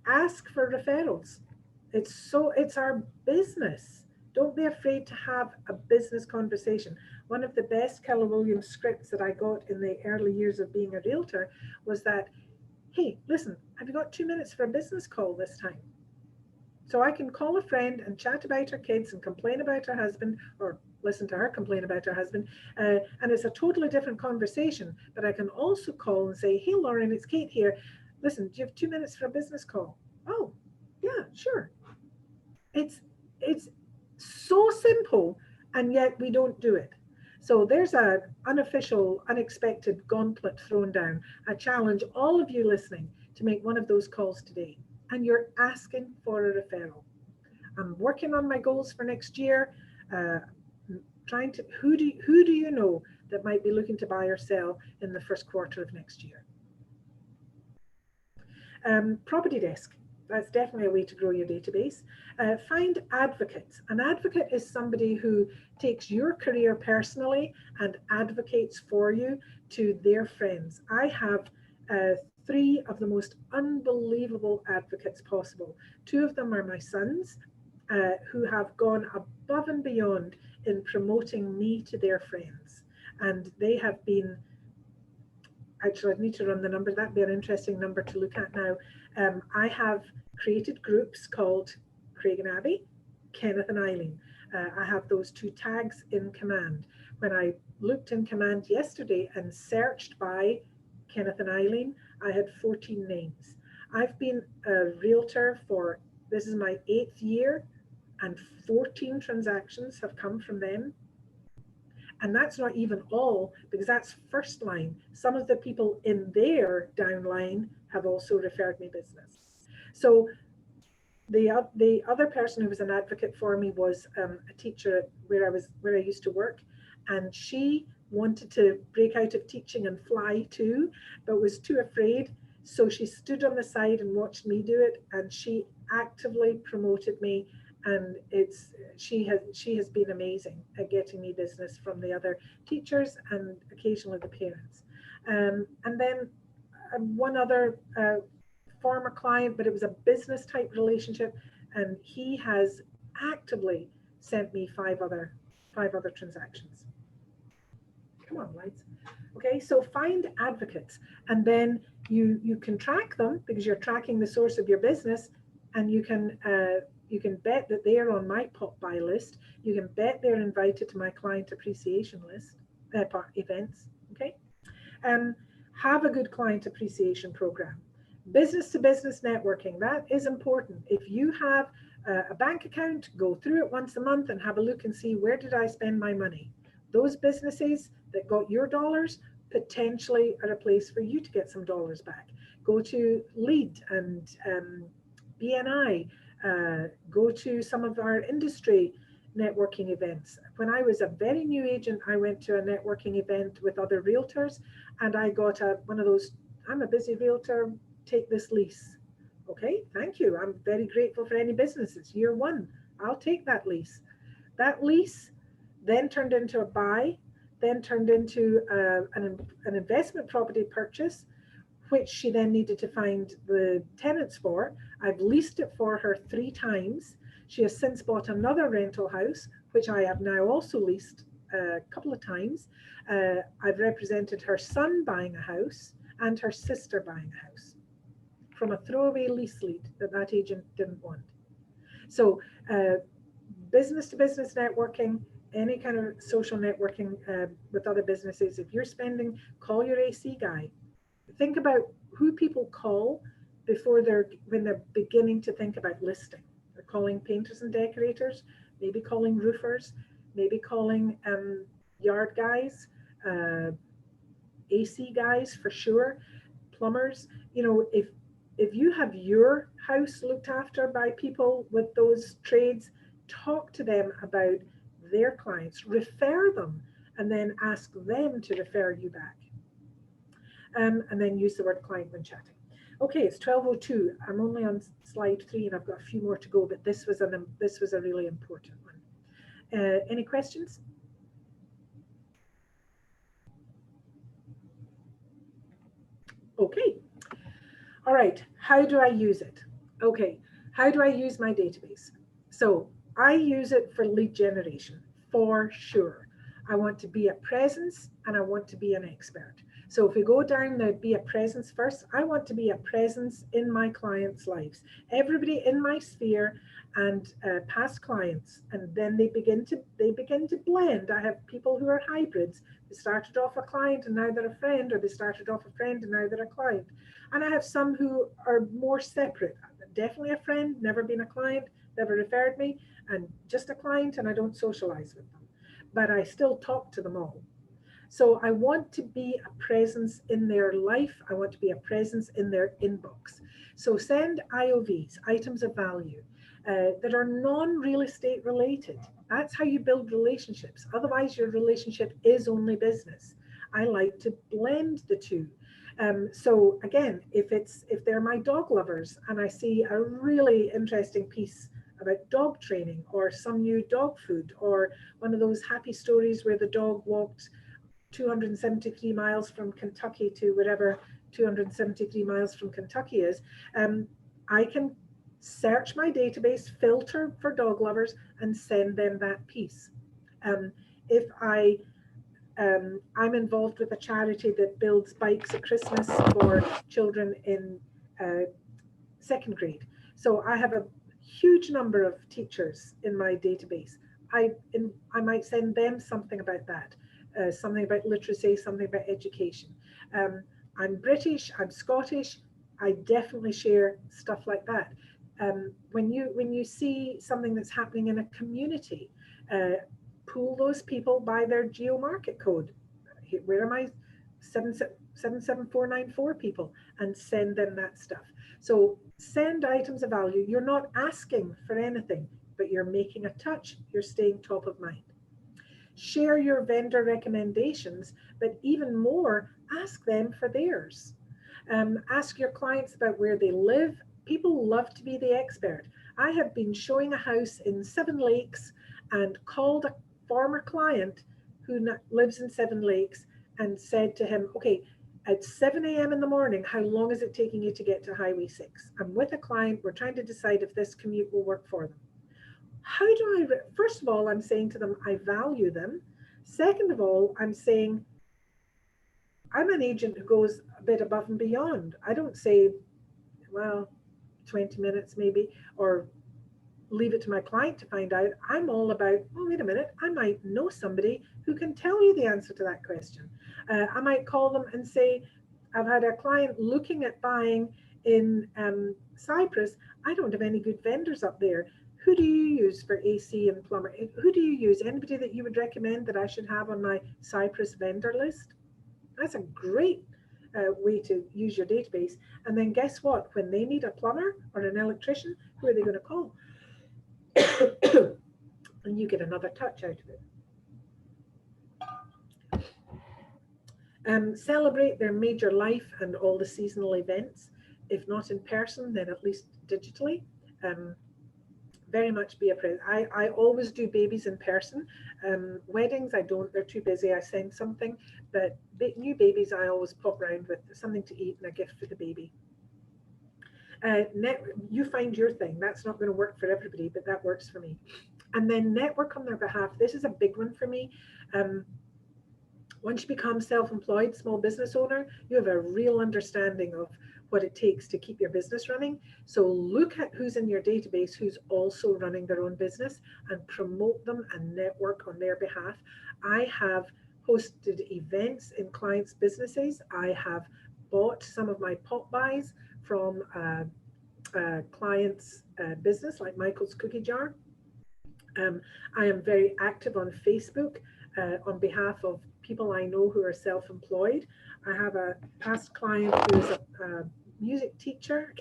Ask for referrals. It's our business. Don't be afraid to have a business conversation. One of the best Keller Williams scripts that I got in the early years of being a realtor was that, hey, listen, have you got 2 minutes for a business call this time? So I can call a friend and chat about her kids and complain about her husband, or listen to her complain about her husband. And it's a totally different conversation. But I can also call and say, hey, Lauren, it's Kate here. Listen, do you have 2 minutes for a business call? Oh, yeah, sure. It's so simple, and yet we don't do it. So there's an unofficial, unexpected gauntlet thrown down. I challenge all of you listening to make one of those calls today, and you're asking for a referral. I'm working on my goals for next year. Who do you know that might be looking to buy or sell in the first quarter of next year? Property desk. That's definitely a way to grow your database. Find advocates. An advocate is somebody who takes your career personally and advocates for you to their friends. I have 3 of the most unbelievable advocates possible. 2 of them are my sons, who have gone above and beyond in promoting me to their friends. And they have been, actually I need to run the number, that'd be an interesting number to look at now. I have created groups called Craig and Abby, Kenneth and Eileen. I have those 2 tags in Command. When I looked in Command yesterday and searched by Kenneth and Eileen, I had 14 names. I've been a realtor for, this is my 8th year, and 14 transactions have come from them. And that's not even all, because that's first line. Some of the people in their downline have also referred me business. So the other person who was an advocate for me was a teacher where I used to work, and she wanted to break out of teaching and fly too, but was too afraid. So she stood on the side and watched me do it, and she actively promoted me. And she has been amazing at getting me business from the other teachers and occasionally the parents. And then one other former client, but it was a business type relationship, and he has actively sent me five other transactions. Come on, lights. Okay, so find advocates, and then you can track them because you're tracking the source of your business, and you can bet that they're on my pop buy list. You can bet they're invited to my client appreciation list events. Okay, have a good client appreciation program. Business to business networking, that is important. If you have a bank account, go through it once a month and have a look and see, where did I spend my money? Those businesses that got your dollars potentially are a place for you to get some dollars back. Go to LEAD and BNI, go to some of our industry networking events. When I was a very new agent, I went to a networking event with other realtors, and I got one of those, I'm a busy realtor, take this lease. Okay, thank you. I'm very grateful for any businesses. Year one, I'll take that lease. That lease then turned into a buy, then turned into an investment property purchase, which she then needed to find the tenants for. I've leased it for her 3 times. She has since bought another rental house, which I have now also leased a couple of times. I've represented her son buying a house and her sister buying a house from a throwaway lease lead that agent didn't want. So business to business networking, any kind of social networking with other businesses. If you're spending, call your AC guy. Think about who people call when they're beginning to think about listing. They're calling painters and decorators, maybe calling roofers, maybe calling yard guys, AC guys for sure, plumbers. You know, if you have your house looked after by people with those trades, talk to them about their clients, refer them, and then ask them to refer you back. And then use the word client when chatting. Okay, it's 12:02. I'm only on slide 3 and I've got a few more to go, but this was a really important one. Any questions? Okay. All right, how do I use it? Okay, how do I use my database? So I use it for lead generation, for sure. I want to be a presence and I want to be an expert. So if we go down the be a presence first, I want to be a presence in my clients' lives. Everybody in my sphere and past clients, and then they begin to blend. I have people who are hybrids. They started off a client and now they're a friend, or they started off a friend and now they're a client. And I have some who are more separate. Definitely a friend, never been a client, never referred me, and just a client, and I don't socialize with them. But I still talk to them all. So I want to be a presence in their life. I want to be a presence in their inbox. So send IOVs, items of value, that are non-real estate related. That's how you build relationships. Otherwise, your relationship is only business. I like to blend the two. So again, if they're my dog lovers and I see a really interesting piece about dog training or some new dog food or one of those happy stories where the dog walked 273 miles from Kentucky to wherever 273 miles from Kentucky is, I can search my database, filter for dog lovers, and send them that piece. If I'm involved with a charity that builds bikes at Christmas for children in 2nd grade. So I have a huge number of teachers in my database. I might send them something about that. Something about literacy, something about education. I'm British, I'm Scottish, I definitely share stuff like that. When you see something that's happening in a community, pool those people by their geo market code. Where are my 77494 people? And send them that stuff. So send items of value. You're not asking for anything, but you're making a touch. You're staying top of mind. Share your vendor recommendations, but even more, ask them for theirs. Ask your clients about where they live. People love to be the expert. I have been showing a house in Seven Lakes and called a former client who lives in Seven Lakes and said to him, okay, at 7 a.m. in the morning, how long is it taking you to get to Highway 6? I'm with a client. We're trying to decide if this commute will work for them. How do I, first of all, I'm saying to them, I value them. Second of all, I'm saying, I'm an agent who goes a bit above and beyond. I don't say, well, 20 minutes maybe, or leave it to my client to find out. I'm all about, oh, wait a minute, I might know somebody who can tell you the answer to that question. I might call them and say, I've had a client looking at buying in Cyprus. I don't have any good vendors up there. Who do you use for AC and plumber? Who do you use? Anybody that you would recommend that I should have on my Cyprus vendor list? That's a great way to use your database. And then guess what? When they need a plumber or an electrician, who are they going to call? And you get another touch out of it. Celebrate their major life and all the seasonal events. If not in person, then at least digitally. Very much be a present. I always do babies in person. Weddings, I don't, they're too busy. I send something, but new babies, I always pop around with something to eat and a gift for the baby. You find your thing. That's not going to work for everybody, but that works for me. And then network on their behalf. This is a big one for me. Once you become self-employed, small business owner, you have a real understanding of what it takes to keep your business running. So look at who's in your database, who's also running their own business, and promote them and network on their behalf. I have hosted events in clients' businesses. I have bought some of my pop buys from clients' business, like Michael's Cookie Jar. I am very active on Facebook on behalf of people I know who are self-employed. I have a past client who is a music teacher.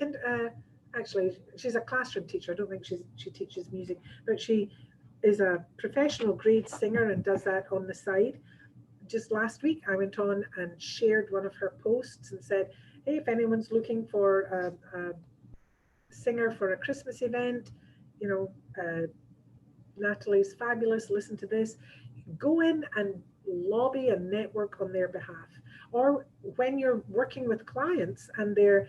Actually, she's a classroom teacher. I don't think she teaches music, but she is a professional grade singer and does that on the side. Just last week, I went on and shared one of her posts and said, hey, if anyone's looking for a singer for a Christmas event, you know, Natalie's fabulous, listen to this. Go in and lobby and network on their behalf. Or when you're working with clients and they're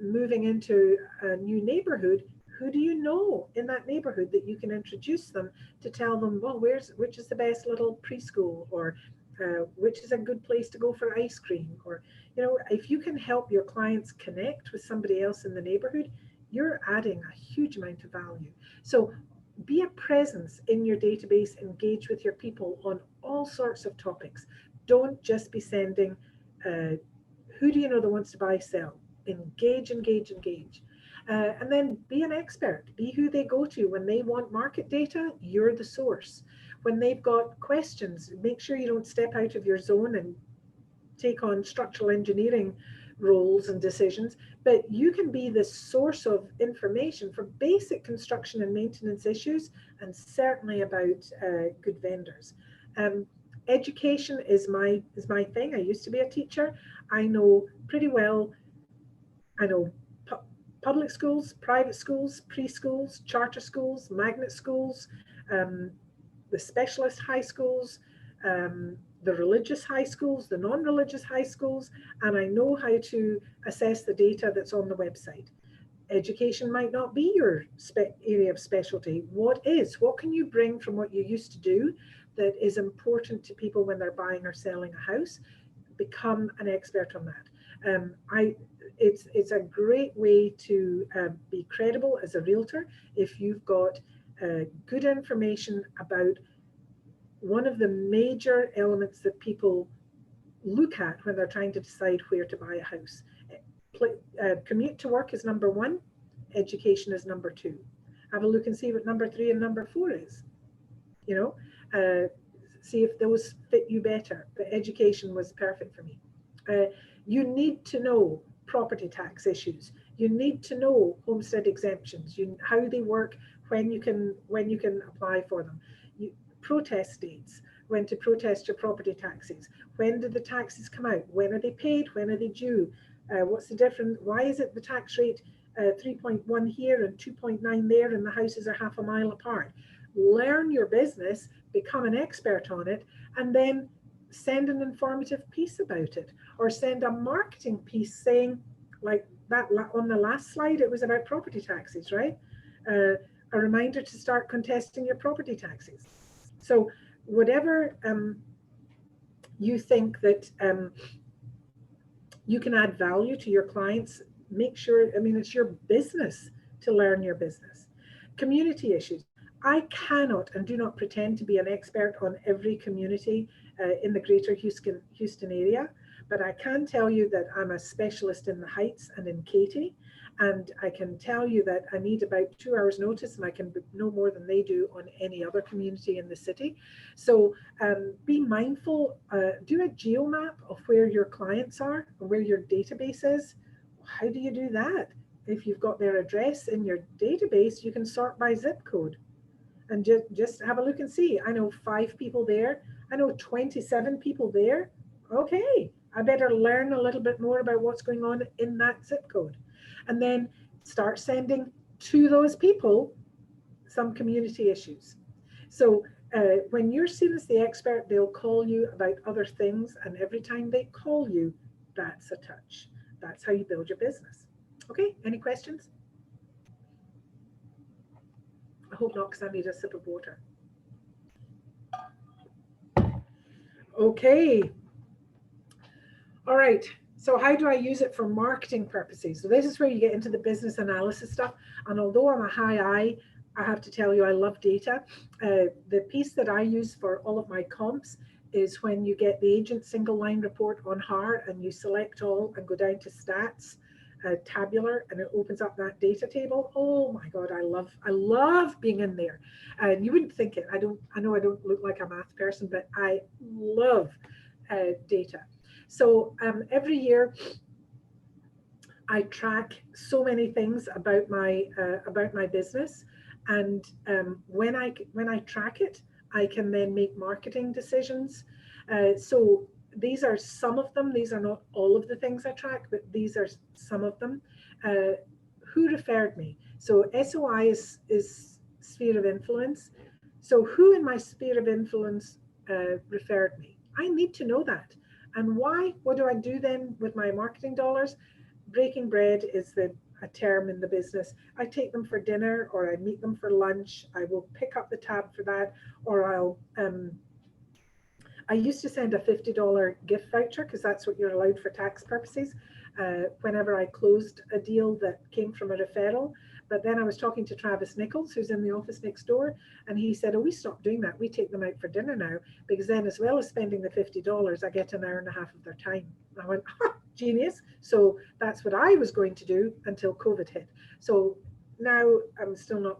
moving into a new neighborhood, who do you know in that neighborhood that you can introduce them to tell them, well, which is the best little preschool, or which is a good place to go for ice cream? Or, you know, if you can help your clients connect with somebody else in the neighborhood, you're adding a huge amount of value. So be a presence in your database, engage with your people on all sorts of topics. Don't just be sending, who do you know that wants to buy, sell? Engage, engage, engage. And then be an expert. Be who they go to. When they want market data, you're the source. When they've got questions, make sure you don't step out of your zone and take on structural engineering roles and decisions, but you can be the source of information for basic construction and maintenance issues, and certainly about good vendors. Education is my thing. I used to be a teacher. I know pretty well. I know public schools, private schools, preschools, charter schools, magnet schools, the specialist high schools, the religious high schools, the non-religious high schools, and I know how to assess the data that's on the website. Education might not be your area of specialty. What is? What can you bring from what you used to do that is important to people when they're buying or selling a house? Become an expert on that. It's a great way to be credible as a realtor if you've got good information about one of the major elements that people look at when they're trying to decide where to buy a house. Commute to work is number one, education is number two. Have a look and see what number three and number four is. You know, See if those fit you better. But education was perfect for me. You need to know property tax issues. You need to know homestead exemptions, how they work, when you can apply for them. Protest dates, when to protest your property taxes. When do the taxes come out? When are they paid? When are they due? What's the difference? Why is it the tax rate 3.1 here and 2.9 there and the houses are half a mile apart? Learn your business, become an expert on it, and then send an informative piece about it, or send a marketing piece saying, like that on the last slide, it was about property taxes, right? A reminder to start contesting your property taxes. So whatever you think that you can add value to your clients, make sure, I mean, it's your business to learn your business. Community issues. I cannot and do not pretend to be an expert on every community in the greater Houston area, but I can tell you that I'm a specialist in the Heights and in Katy, and I can tell you that I need about 2 hours notice, and I can know more than they do on any other community in the city. So be mindful, do a geo map of where your clients are, or where your database is. How do you do that? If you've got their address in your database, you can sort by zip code. And just have a look and see. I know 5 people there. I know 27 people there. Okay, I better learn a little bit more about what's going on in that zip code. And then start sending to those people some community issues. So when you're seen as the expert, they'll call you about other things. And every time they call you, that's a touch. That's how you build your business. Okay, any questions? I hope not, because I need a sip of water. Okay. All right. So how do I use it for marketing purposes? So this is where you get into the business analysis stuff. And although I'm a high I have to tell you, I love data. The piece that I use for all of my comps is when you get the agent single line report on HAR and you select all and go down to stats, tabular, and it opens up that data table. Oh my God, I love being in there. And you wouldn't think it. I know I don't look like a math person, but I love data. So every year I track so many things about my business, and when I track it, I can then make marketing decisions. So these are some of them. These are not all of the things I track, but these are some of them. Who referred me? So SOI is sphere of influence. So who in my sphere of influence referred me? I need to know that. And why? What do I do then with my marketing dollars? Breaking bread is a term in the business. I take them for dinner, or I meet them for lunch. I will pick up the tab for that, or I used to send a $50 gift voucher, because that's what you're allowed for tax purposes, whenever I closed a deal that came from a referral. But then I was talking to Travis Nichols, who's in the office next door, and he said, oh, we stopped doing that. We take them out for dinner now, because then as well as spending the $50, I get an hour and a half of their time. I went, genius. So that's what I was going to do until COVID hit. So now I'm still not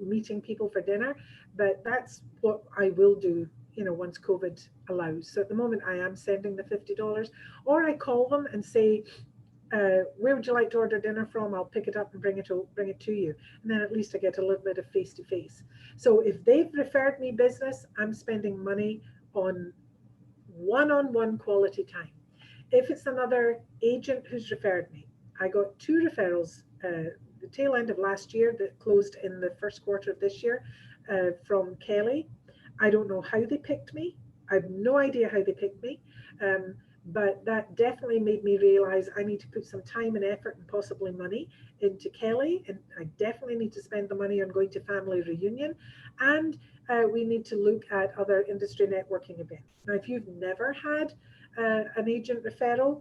meeting people for dinner, but that's what I will do, once COVID allows. So at the moment I am sending the $50, or I call them and say, where would you like to order dinner from? I'll pick it up and bring it to you. And then at least I get a little bit of face-to-face. So if they've referred me business, I'm spending money on one-on-one quality time. If it's another agent who's referred me, I got 2 referrals the tail end of last year that closed in the first quarter of this year from Kelly. I don't know how they picked me. I have no idea how they picked me. But that definitely made me realize I need to put some time and effort and possibly money into Kelly. And I definitely need to spend the money on going to family reunion. And we need to look at other industry networking events. Now, if you've never had an agent referral,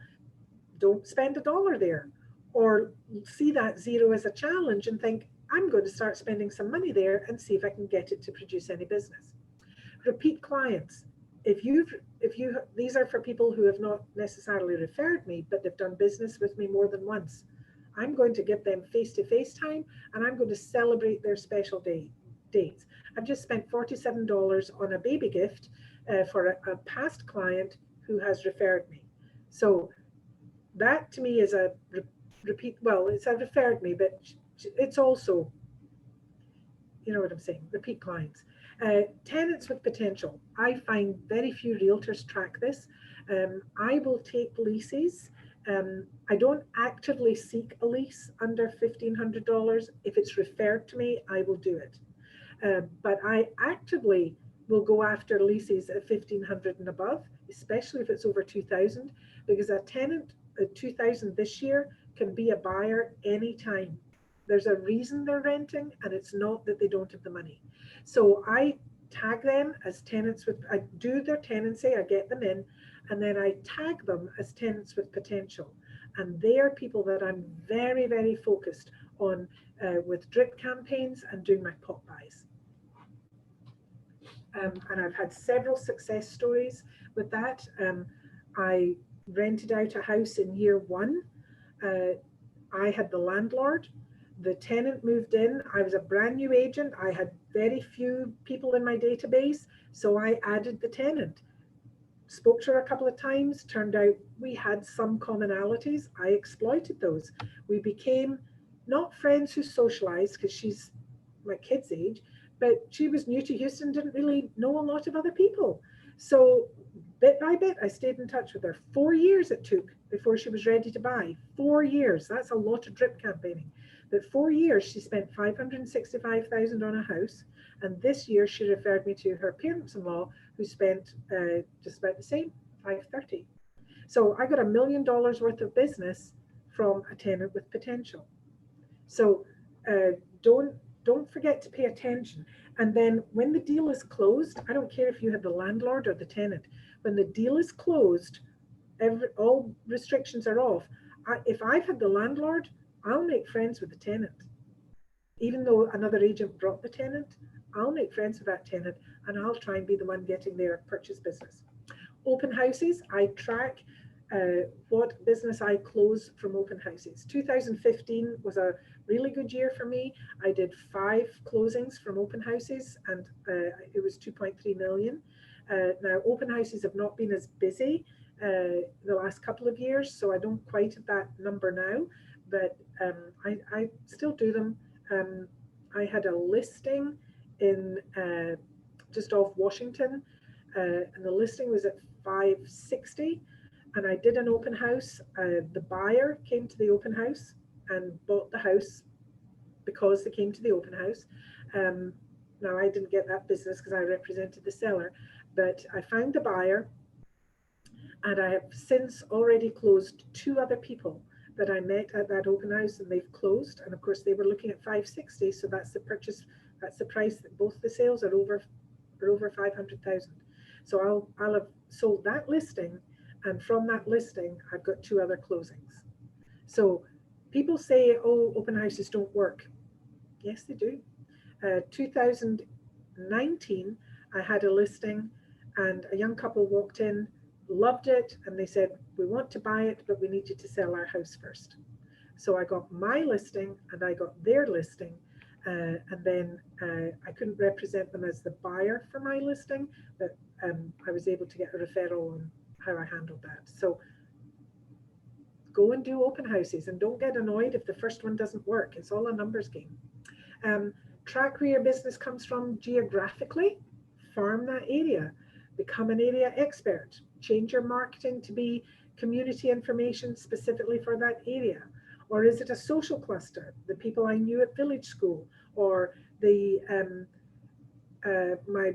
don't spend $1 there, or see that 0 as a challenge and think, I'm going to start spending some money there and see if I can get it to produce any business. Repeat clients. These are for people who have not necessarily referred me, but they've done business with me more than once. I'm going to give them face-to-face time, and I'm going to celebrate their special day. dates. I've just spent $47 on a baby gift for a past client who has referred me. So that to me is a repeat, well, it's a referred me, but it's also, you know what I'm saying, repeat clients. Tenants with potential. I find very few realtors track this. I will take leases. I don't actively seek a lease under $1,500. If it's referred to me, I will do it. But I actively will go after leases at 1,500 and above, especially if it's over 2,000, because a tenant at 2,000 this year can be a buyer anytime. There's a reason they're renting, and it's not that they don't have the money. So I tag them as tenants with, I do their tenancy, I get them in, and then I tag them as tenants with potential. And they are people that I'm very, very focused on with drip campaigns and doing my pop buys. And I've had several success stories with that. I rented out a house in year one. I had the landlord. The tenant moved in. I was a brand new agent. I had very few people in my database. So I added the tenant. Spoke to her a couple of times. Turned out we had some commonalities. I exploited those. We became not friends who socialized, because she's my kid's age, but she was new to Houston, didn't really know a lot of other people. So bit by bit, I stayed in touch with her. 4 years it took before she was ready to buy. 4 years, that's a lot of drip campaigning. But 4 years, she spent $565,000 on a house. And this year she referred me to her parents-in-law, who spent just about the same, $530,000. So I got $1 million worth of business from a tenant with potential. So don't forget to pay attention. And then when the deal is closed, I don't care if you have the landlord or the tenant, when the deal is closed, all restrictions are off. If I've had the landlord, I'll make friends with the tenant. Even though another agent brought the tenant, I'll make friends with that tenant, and I'll try and be the one getting their purchase business. Open houses, I track what business I close from open houses. 2015 was a really good year for me. I did 5 closings from open houses, and it was 2.3 million. Now, open houses have not been as busy the last couple of years, so I don't quite have that number now, but I still do them. I had a listing in just off Washington, and the listing was at 560. And I did an open house. The buyer came to the open house and bought the house because they came to the open house. Now, I didn't get that business because I represented the seller, but I found the buyer, and I have since already closed 2 other people that I met at that open house, and they've closed. And of course, they were looking at 560, so that's the purchase. That's the price. That both the sales are over 500,000. So I'll have sold that listing. And from that listing, I've got 2 other closings. So people say, oh, open houses don't work. Yes, they do. 2019, I had a listing, and a young couple walked in, loved it, and they said, we want to buy it, but we need you to sell our house first. So I got my listing and I got their listing. And then I couldn't represent them as the buyer for my listing, but I was able to get a referral on how I handled that. So go and do open houses, and don't get annoyed if the first one doesn't work. It's all a numbers game. Track where your business comes from geographically, farm that area, become an area expert, change your marketing to be community information specifically for that area. Or is it a social cluster, the people I knew at village school, or the my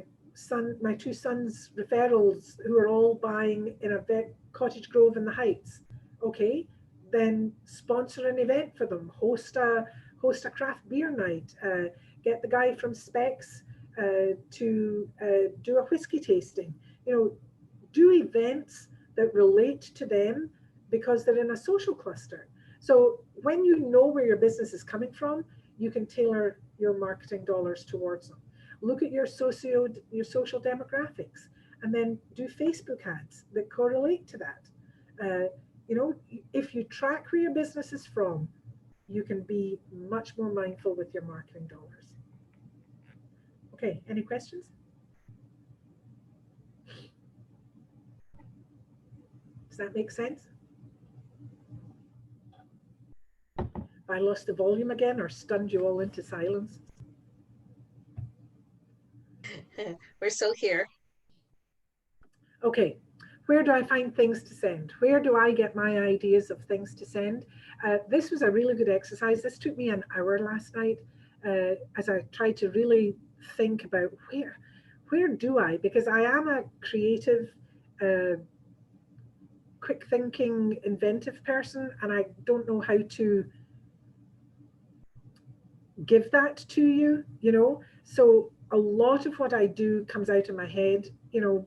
2 sons' referrals who are all buying in a cottage grove in the Heights? Okay, then sponsor an event for them, host a craft beer night, get the guy from Specs to do a whiskey tasting. You know, do events that relate to them because they're in a social cluster. So when you know where your business is coming from, you can tailor your marketing dollars towards them. Look at your social demographics, and then do Facebook ads that correlate to that. You know, if you track where your business is from, you can be much more mindful with your marketing dollars. Okay, any questions? Does that make sense? I lost the volume again or stunned you all into silence? We're still here. Okay, where do I find things to send? Where do I get my ideas of things to send? This was a really good exercise. This took me an hour last night as I tried to really think about where do I, because I am a creative, quick thinking, inventive person, and I don't know how to give that to you, you know? So a lot of what I do comes out of my head, you know.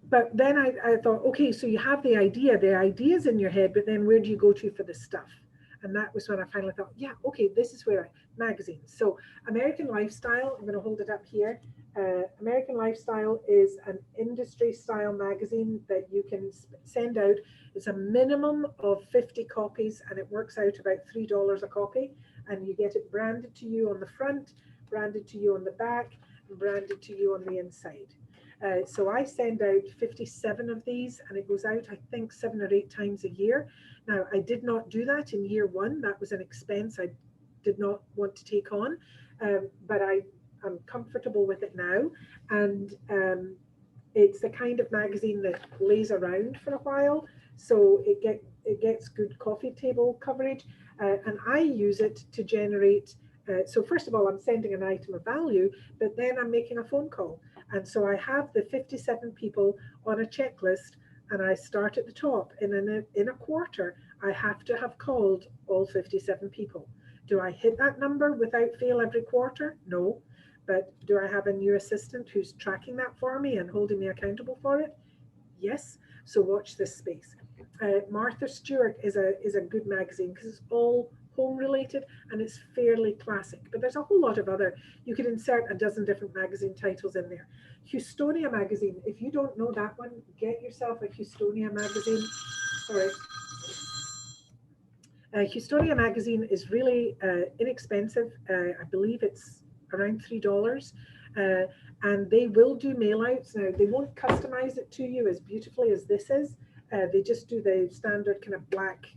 But then I thought, okay, so you have the idea's in your head, but then where do you go to for the stuff? And that was when I finally thought, yeah, okay, this is where magazines. So American Lifestyle, I'm going to hold it up here. American Lifestyle is an industry style magazine that you can send out. It's a minimum of 50 copies and it works out about $3 a copy. And you get it branded to you on the front, branded to you on the back, and branded to you on the inside. So I send out 57 of these and it goes out, I think, 7 or 8 times a year. Now, I did not do that in year one. That was an expense I did not want to take on, but I'm comfortable with it now. And it's the kind of magazine that lays around for a while. So it gets good coffee table coverage. And I use it to generate. So first of all, I'm sending an item of value, but then I'm making a phone call. And so I have the 57 people on a checklist and I start at the top. And in a quarter, I have to have called all 57 people. Do I hit that number without fail every quarter? No. But do I have a new assistant who's tracking that for me and holding me accountable for it? Yes. So watch this space. Martha Stewart is a good magazine because it's all home related and it's fairly classic, but there's a whole lot of other, you could insert a dozen different magazine titles in there. Houstonia magazine, if you don't know that one, get yourself a Houstonia magazine. Sorry. Houstonia magazine is really inexpensive. I believe it's around $3. And they will do mail outs. Now, they won't customize it to you as beautifully as this is. They just do the standard kind of black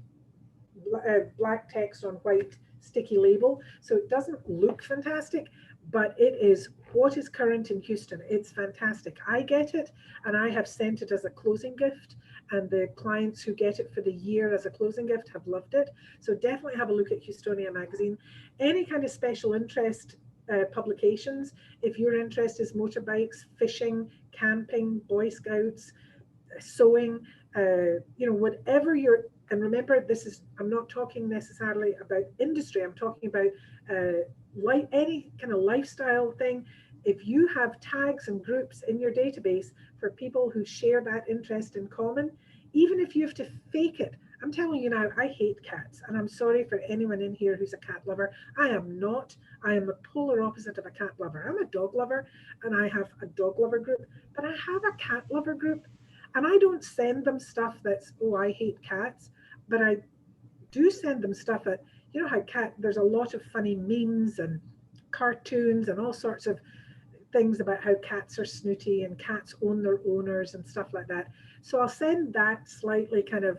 text on white sticky label. So it doesn't look fantastic, but it is what is current in Houston. It's fantastic. I get it and I have sent it as a closing gift, and the clients who get it for the year as a closing gift have loved it. So definitely have a look at Houstonia magazine. Any kind of special interest publications, if your interest is motorbikes, fishing, camping, Boy Scouts, sewing, you know, whatever you're, and remember, I'm not talking necessarily about industry, I'm talking about like any kind of lifestyle thing. If you have tags and groups in your database for people who share that interest in common, even if you have to fake it, I'm telling you now, I hate cats, and I'm sorry for anyone in here who's a cat lover. I am not. I am a polar opposite of a cat lover. I'm a dog lover, and I have a dog lover group, but I have a cat lover group, and I don't send them stuff that's, oh, I hate cats, but I do send them stuff that, you know how there's a lot of funny memes and cartoons and all sorts of things about how cats are snooty and cats own their owners and stuff like that. So I'll send that slightly kind of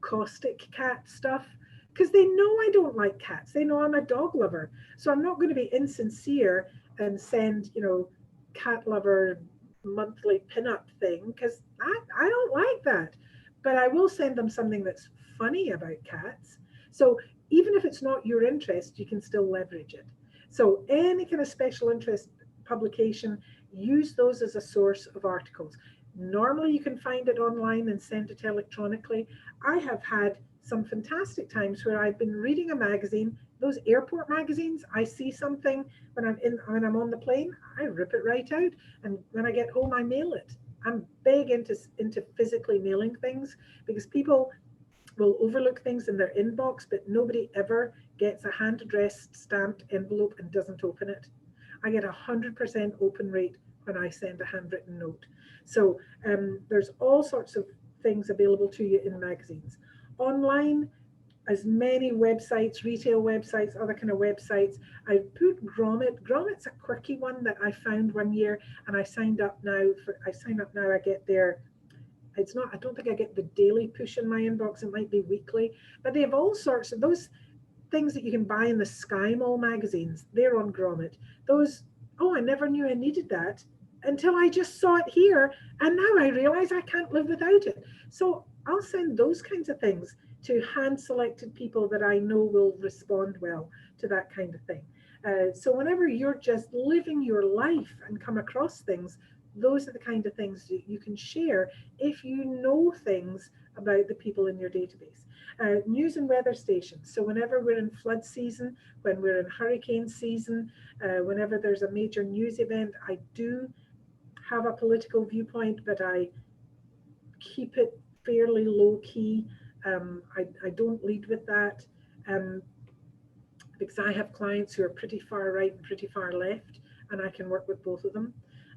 caustic cat stuff because they know I don't like cats. They know I'm a dog lover. So I'm not going to be insincere and send, you know, cat lover monthly pinup thing because I don't like that. But I will send them something that's funny about cats. So even if it's not your interest, you can still leverage it. So any kind of special interest publication, use those as a source of articles. Normally you can find it online and send it electronically. I have had some fantastic times where I've been reading a magazine, those airport magazines, I see something when I'm on the plane, I rip it right out. And when I get home, I mail it. I'm big into physically mailing things because people will overlook things in their inbox, but nobody ever gets a hand addressed stamped envelope and doesn't open it. I get 100% open rate when I send a handwritten note. So there's all sorts of things available to you in magazines. Online, as many websites, retail websites, other kind of websites. I put Grommet. Grommet's a quirky one that I found one year, and I signed up now. I sign up now. I get their. It's not. I don't think I get the daily push in my inbox. It might be weekly, but they have all sorts of those things that you can buy in the Sky Mall magazines. They're on Grommet. Those. Oh, I never knew I needed that until I just saw it here, and now I realize I can't live without it. So I'll send those kinds of things to hand-selected people that I know will respond well to that kind of thing. So whenever you're just living your life and come across things, those are the kind of things that you can share if you know things about the people in your database. News and weather stations. So whenever we're in flood season, when we're in hurricane season, whenever there's a major news event, I do have a political viewpoint, but I keep it fairly low key. I don't lead with that because I have clients who are pretty far right and pretty far left, and I can work with both of them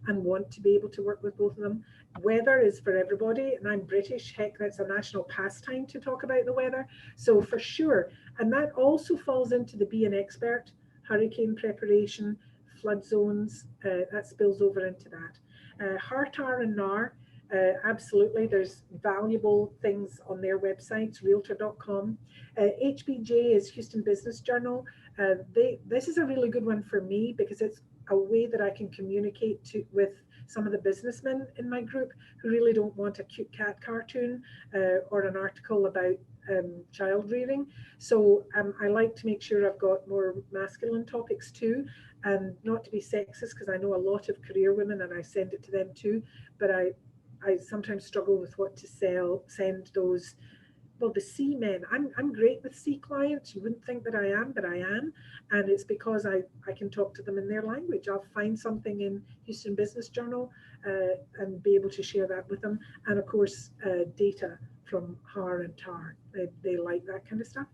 and want to be able to work with both of them. Weather is for everybody, and I'm British. Heck, that's a national pastime to talk about the weather. So for sure, and that also falls into the be an expert, hurricane preparation, flood zones, that spills over into that. HARTAR and NAR, absolutely, there's valuable things on their websites, realtor.com. HBJ is Houston Business Journal. This is a really good one for me because it's a way that I can communicate with some of the businessmen in my group who really don't want a cute cat cartoon or an article about child rearing. So I like to make sure I've got more masculine topics too, and not to be sexist, because I know a lot of career women and I send it to them too, but I sometimes struggle with what to send those. Well, the C men, I'm great with C clients. You wouldn't think that I am, but I am. And it's because I can talk to them in their language. I'll find something in Houston Business Journal and be able to share that with them. And of course, data from HAR and TAR. They like that kind of stuff.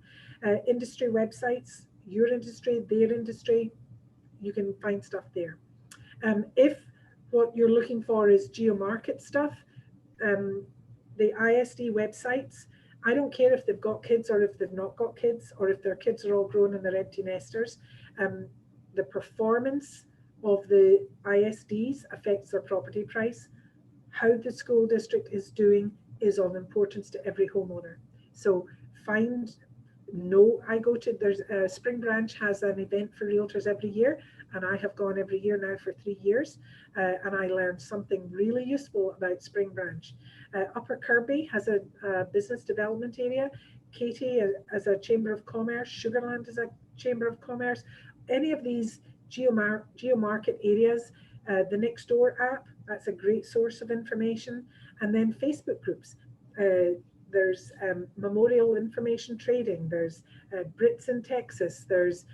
Industry websites, your industry, their industry, you can find stuff there. If what you're looking for is geo-market stuff, the ISD websites, I don't care if they've got kids or if they've not got kids, or if their kids are all grown and they're empty nesters. The performance of the ISDs affects their property price. How the school district is doing is of importance to every homeowner. So there's Spring Branch has an event for realtors every year, and I have gone every year now for 3 years, and I learned something really useful about Spring Branch. Upper Kirby has a business development area. Katie as a Chamber of Commerce, Sugarland as a Chamber of Commerce. Any of these geo-market areas, the Nextdoor app, that's a great source of information. And then Facebook groups. There's Memorial Information Trading, there's Brits in Texas, there's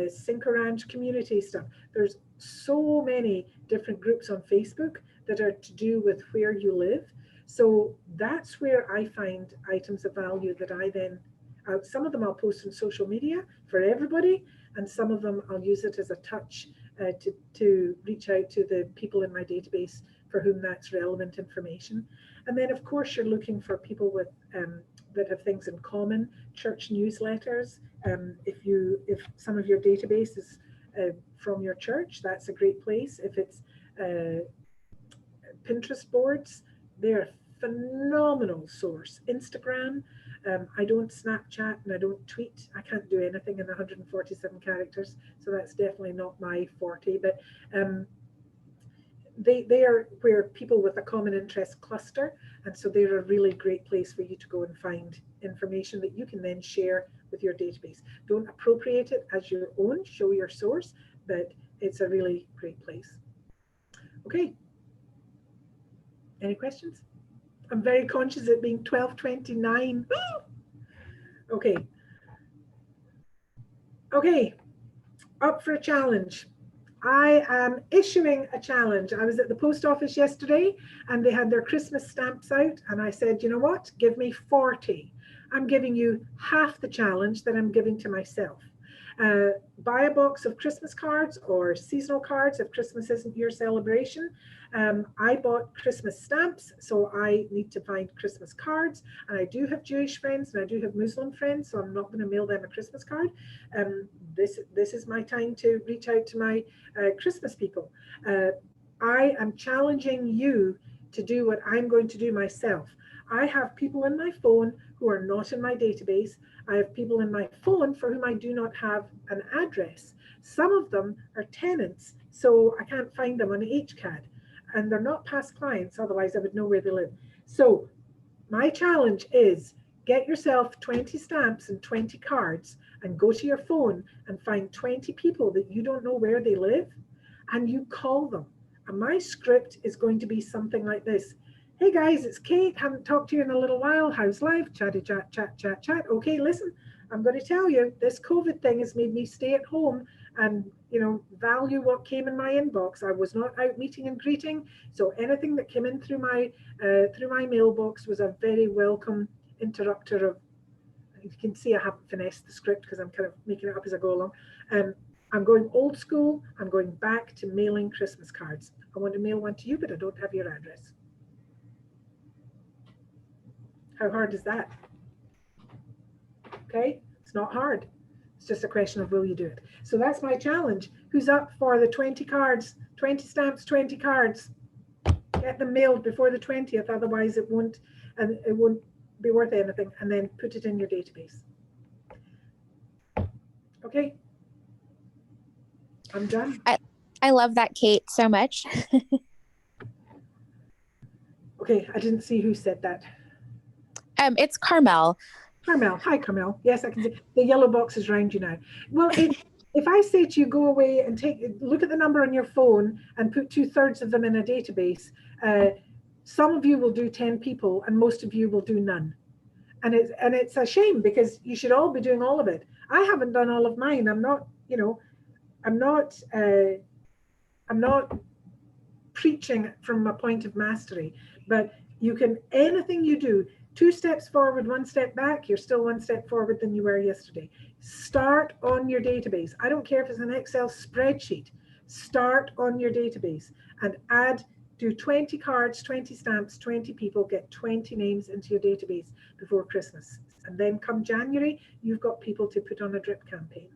Cinco Ranch community stuff. There's so many different groups on Facebook that are to do with where you live. So that's where I find items of value that I then, some of them I'll post on social media for everybody, and some of them I'll use it as a touch to reach out to the people in my database for whom that's relevant information. And then of course you're looking for people with that have things in common, church newsletters. If some of your database is from your church, that's a great place. If it's Pinterest boards, they're a phenomenal source. Instagram, I don't Snapchat and I don't tweet. I can't do anything in 147 characters, so that's definitely not my forte. But they are where people with a common interest cluster, and so they're a really great place for you to go and find information that you can then share with your database. Don't appropriate it as your own, show your source, but it's a really great place. Okay. Any questions? I'm very conscious of it being 12:29. Okay. Okay, up for a challenge. I am issuing a challenge. I was at the post office yesterday and they had their Christmas stamps out, and I said, you know what, give me 40. I'm giving you half the challenge that I'm giving to myself. Buy a box of Christmas cards or seasonal cards if Christmas isn't your celebration. I bought Christmas stamps, so I need to find Christmas cards. And I do have Jewish friends and I do have Muslim friends, so I'm not going to mail them a Christmas card. This is my time to reach out to my Christmas people. I am challenging you to do what I'm going to do myself. I have people in my phone who are not in my database. I have people in my phone for whom I do not have an address. Some of them are tenants, so I can't find them on HCAD. And they're not past clients, otherwise I would know where they live. So my challenge is get yourself 20 stamps and 20 cards and go to your phone and find 20 people that you don't know where they live, and you call them. And my script is going to be something like this. Hey guys, it's Kate. Haven't talked to you in a little while. How's life? Chatty chat, chat, chat, chat. Okay, listen, I'm going to tell you, this COVID thing has made me stay at home and, you know, value what came in my inbox. I was not out meeting and greeting, so anything that came in through my mailbox was a very welcome interrupter of. You can see I haven't finessed the script because I'm kind of making it up as I go along. I'm going old school. I'm going back to mailing Christmas cards. I want to mail one to you, but I don't have your address. How hard is that? Okay, it's not hard. It's just a question of will you do it? So that's my challenge. Who's up for the 20 cards, 20 stamps, 20 cards? Get them mailed before the 20th, otherwise it won't be worth anything, and then put it in your database. Okay, I'm done. I love that, Kate, so much. Okay, I didn't see who said that. It's Carmel. Carmel. Hi, Carmel. Yes, I can see the yellow box is around you now. Well, if I say to you, go away and look at the number on your phone and put 2/3 of them in a database, some of you will do 10 people and most of you will do none. And it's a shame because you should all be doing all of it. I haven't done all of mine. I'm not, you know, I'm not preaching from a point of mastery, but you can, anything you do, 2 steps forward, 1 step back, you're still 1 step forward than you were yesterday. Start on your database. I don't care if it's an Excel spreadsheet. Start on your database and do 20 cards, 20 stamps, 20 people, get 20 names into your database before Christmas. And then come January, you've got people to put on a drip campaign.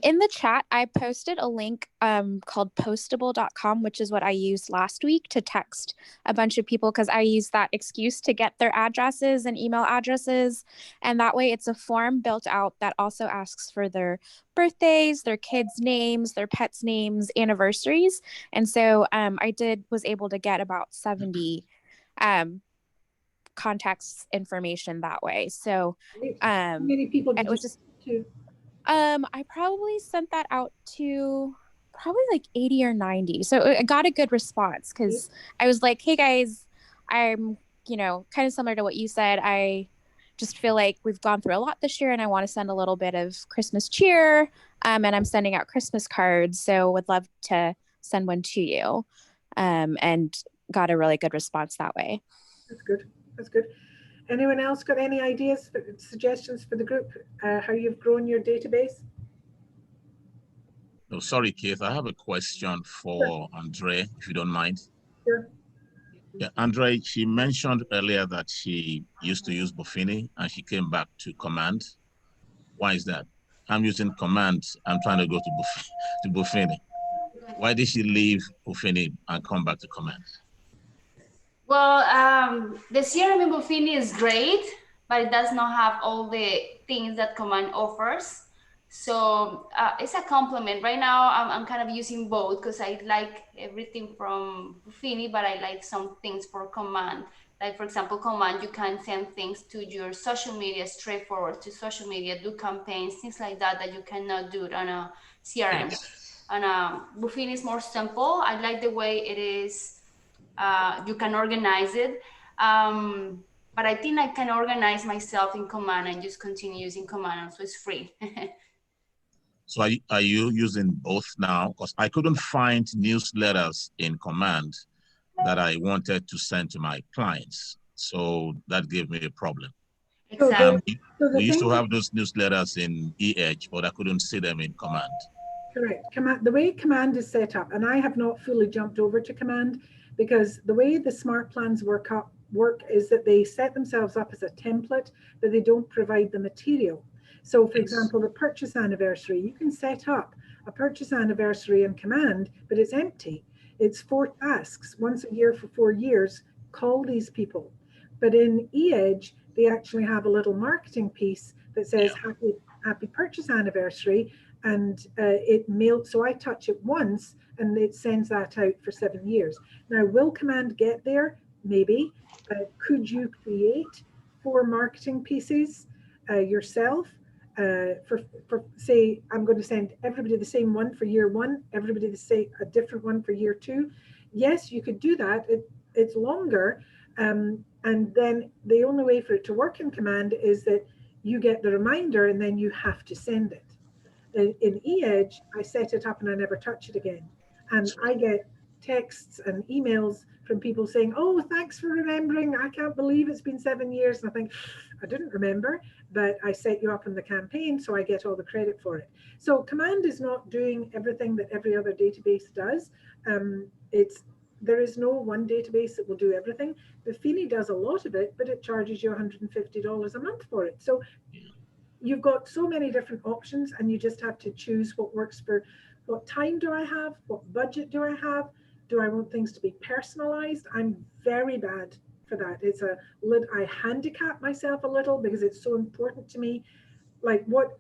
In the chat, I posted a link called postable.com, which is what I used last week to text a bunch of people because I used that excuse to get their addresses and email addresses. And that way it's a form built out that also asks for their birthdays, their kids' names, their pets' names, anniversaries. And so I was able to get about 70 contacts information that way. So how many people did it was you just to? I probably sent that out to probably like 80 or 90. So I got a good response because I was like, hey guys, I'm, you know, kind of similar to what you said. I just feel like we've gone through a lot this year and I want to send a little bit of Christmas cheer. And I'm sending out Christmas cards. So would love to send one to you. And got a really good response that way. That's good. That's good. Anyone else got any ideas, suggestions for the group, how you've grown your database? Oh, sorry, Keith. I have a question for Andre, if you don't mind. Sure. Yeah, Andre, she mentioned earlier that she used to use Buffini and she came back to Command. Why is that? I'm using Command. I'm trying to go to Buffini. Why did she leave Buffini and come back to Command? Well, the CRM in Buffini is great, but it does not have all the things that Command offers. So it's a complement. Right now, I'm kind of using both because I like everything from Buffini, but I like some things for Command. Like, for example, Command, you can send things to your social media, straightforward to social media, do campaigns, things like that, that you cannot do it on a CRM. Yes. And Buffini is more simple. I like the way it is. You can organize it. But I think I can organize myself in Command and just continue using Command, so it's free. So are you using both now? Because I couldn't find newsletters in Command that I wanted to send to my clients. So that gave me a problem. Exactly. So the we used thing to have those newsletters in EH, but I couldn't see them in Command. Correct. Command, the way Command is set up, and I have not fully jumped over to Command because the way the smart plans work is that they set themselves up as a template, but they don't provide the material. So for example, the purchase anniversary, you can set up a purchase anniversary in Command, but it's empty. It's 4 tasks, once a year for 4 years. Call these people. But in eEdge, they actually have a little marketing piece that says happy purchase anniversary, and it mailed. So I touch it once and it sends that out for 7 years. Now, will Command get there? Maybe. Could you create 4 marketing pieces yourself for say, I'm going to send everybody the same one for year 1, everybody a different one for year 2? Yes, you could do that. It's longer. And then the only way for it to work in Command is that you get the reminder and then you have to send it. In eEdge, I set it up and I never touch it again. And I get texts and emails from people saying, oh, thanks for remembering. I can't believe it's been 7 years. And I think, I didn't remember, but I set you up in the campaign, so I get all the credit for it. So Command is not doing everything that every other database does. There is no one database that will do everything. Buffini does a lot of it, but it charges you $150 a month for it. So you've got so many different options, and you just have to choose what works for what time do I have, what budget do I have, do I want things to be personalized? I'm very bad for that. I handicap myself a little because it's so important to me. Like what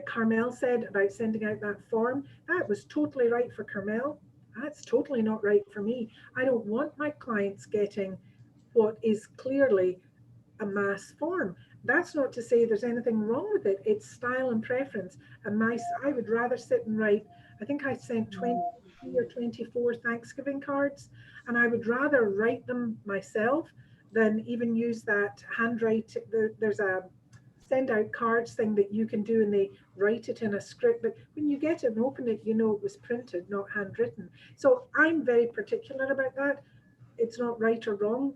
Carmel said about sending out that form, that was totally right for Carmel. That's totally not right for me. I don't want my clients getting what is clearly a mass form. That's not to say there's anything wrong with it. It's style and preference. And I would rather sit and write, I think I sent 20 or 24 Thanksgiving cards, and I would rather write them myself than even use that handwrite. There's a send out cards thing that you can do, and they write it in a script, but when you get it and open it, you know it was printed, not handwritten. So I'm very particular about that. It's not right or wrong.